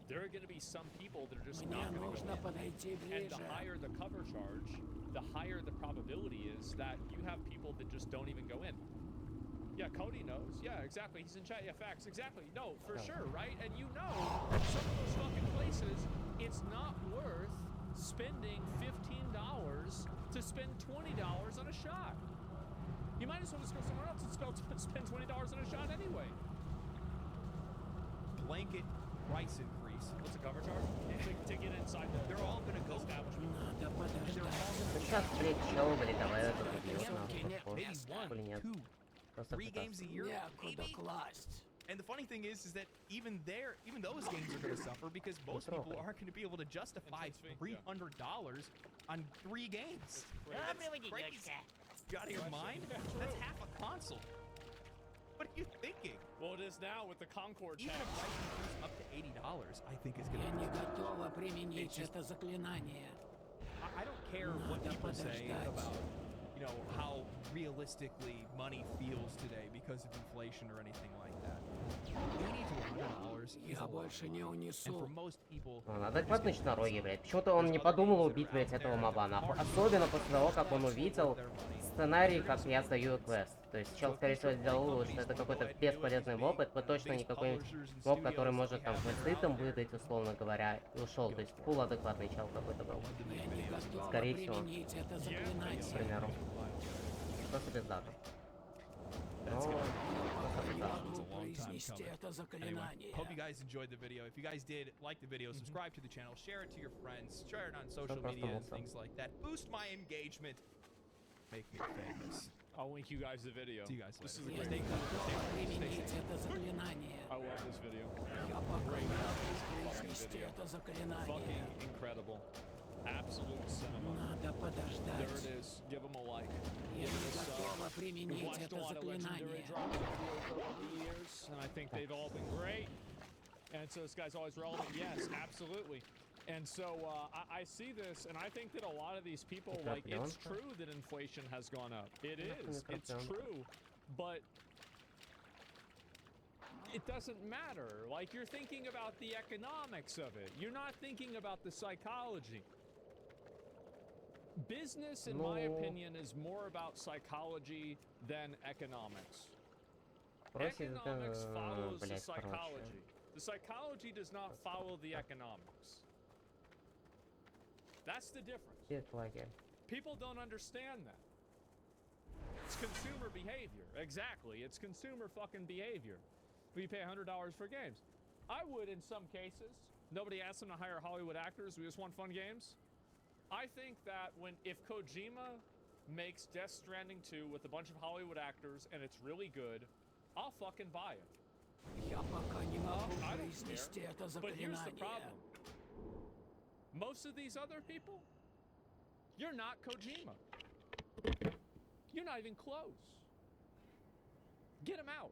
there are going to be some people that are just Мне not going to go нужно in. подойти And the ближе. higher the cover charge, the higher the probability is that you have people that just don't even go in. Yeah, Cody knows. Yeah, exactly. He's in chat. Yeah, facts. Exactly. No, for sure, right? And you know, some of those fucking places, it's not worth spending $15 to spend $20 on a shot. You might as well just go somewhere else and spend $20 on a shot anyway. blanket price increase. What's the cover charge? To get inside the They're all going to go establishment. Надо подождать. Ну сейчас, блядь, чё, блядь, давай это побьёт Сумки нахуй. нет Хуй maybe места. one, нет. two, Просто 3 games a year, Некуда maybe. класть. And the funny thing is that even those games are going to suffer because most people aren't going to be able to justify $300 on 3 games. That's crazy. You out of your mind? That's half a console. What are you thinking? Well, it is now with the Concord Even tax. a price increase up to $80, I think is going Я to не be. готова применить это заклинание. I don't care what people say about, you know, how realistically money feels today because of inflation or anything like that. $80 to $100 is a Я lot больше of не money. And for унесу. most people, Он they're just адекватный gonna шнороги, pass блядь. on. Почему-то он There's не other подумал games убить, that are блядь, out этого there моба, that нахуй. are Особенно после того, как он absolutely увидел worth their money. сценарий, They're как gonna я support сдаю these. квест. То есть So чел, if скорее these всего, AAA сделал вывод, companies что это wanna go какой-то ahead and do it бесполезный these моб, big, это точно не biggest какой-нибудь publishers and моб, который studios that может we там have в that are инститом out there, выдать, условно говоря, и ушел. То есть фул адекватный чел какой-то был. Я не готова Скорее всего. применить это К заклинание. примеру. Просто пиздато. Ну, That's gonna просто Не пиздато. могу It's a long time произнести coming. это Anyway, заклинание. hope you guys enjoyed the video. If you guys did like the video, subscribe to the channel, share it to your friends, share it on social просто media and мусор. things like that. Boost my engagement. Make me famous. I'll link you guys the video. See you guys This later. is a Я great не готова применить это заклинание. I love this video. Я пока не могу произнести это заклинание. Fucking incredible. Absolute cinema. Надо There подождать. it is. Give them a like. Я Give не it a sub. готова We've применить watched a это lot of legendary заклинание. drops over the years, and I think they've all been great. And so this guy's always relevant. Yes, absolutely. And so I see this, and I think that a lot of these people, like, it's true that inflation has gone up. It is. It's true. But it doesn't matter. Like, you're thinking about the economics of it. You're not thinking about the psychology. Business, in my No. opinion, is more about psychology than economics. Просит, Economics follows the блядь, psychology. The psychology does not follow the economics. That's the difference. Где флаги? People don't understand that. It's consumer behavior. Exactly. It's consumer fucking behavior. We pay $100 for games. I would in some cases. Nobody asked them to hire Hollywood actors. We just want fun games. I think that if Kojima makes Death Stranding 2 with a bunch of Hollywood actors and it's really good, I'll fucking buy it. Я пока не могу I don't произнести care. это But here's the заклинание. problem. Most of these other people, you're not Kojima. You're not even close. Get him out.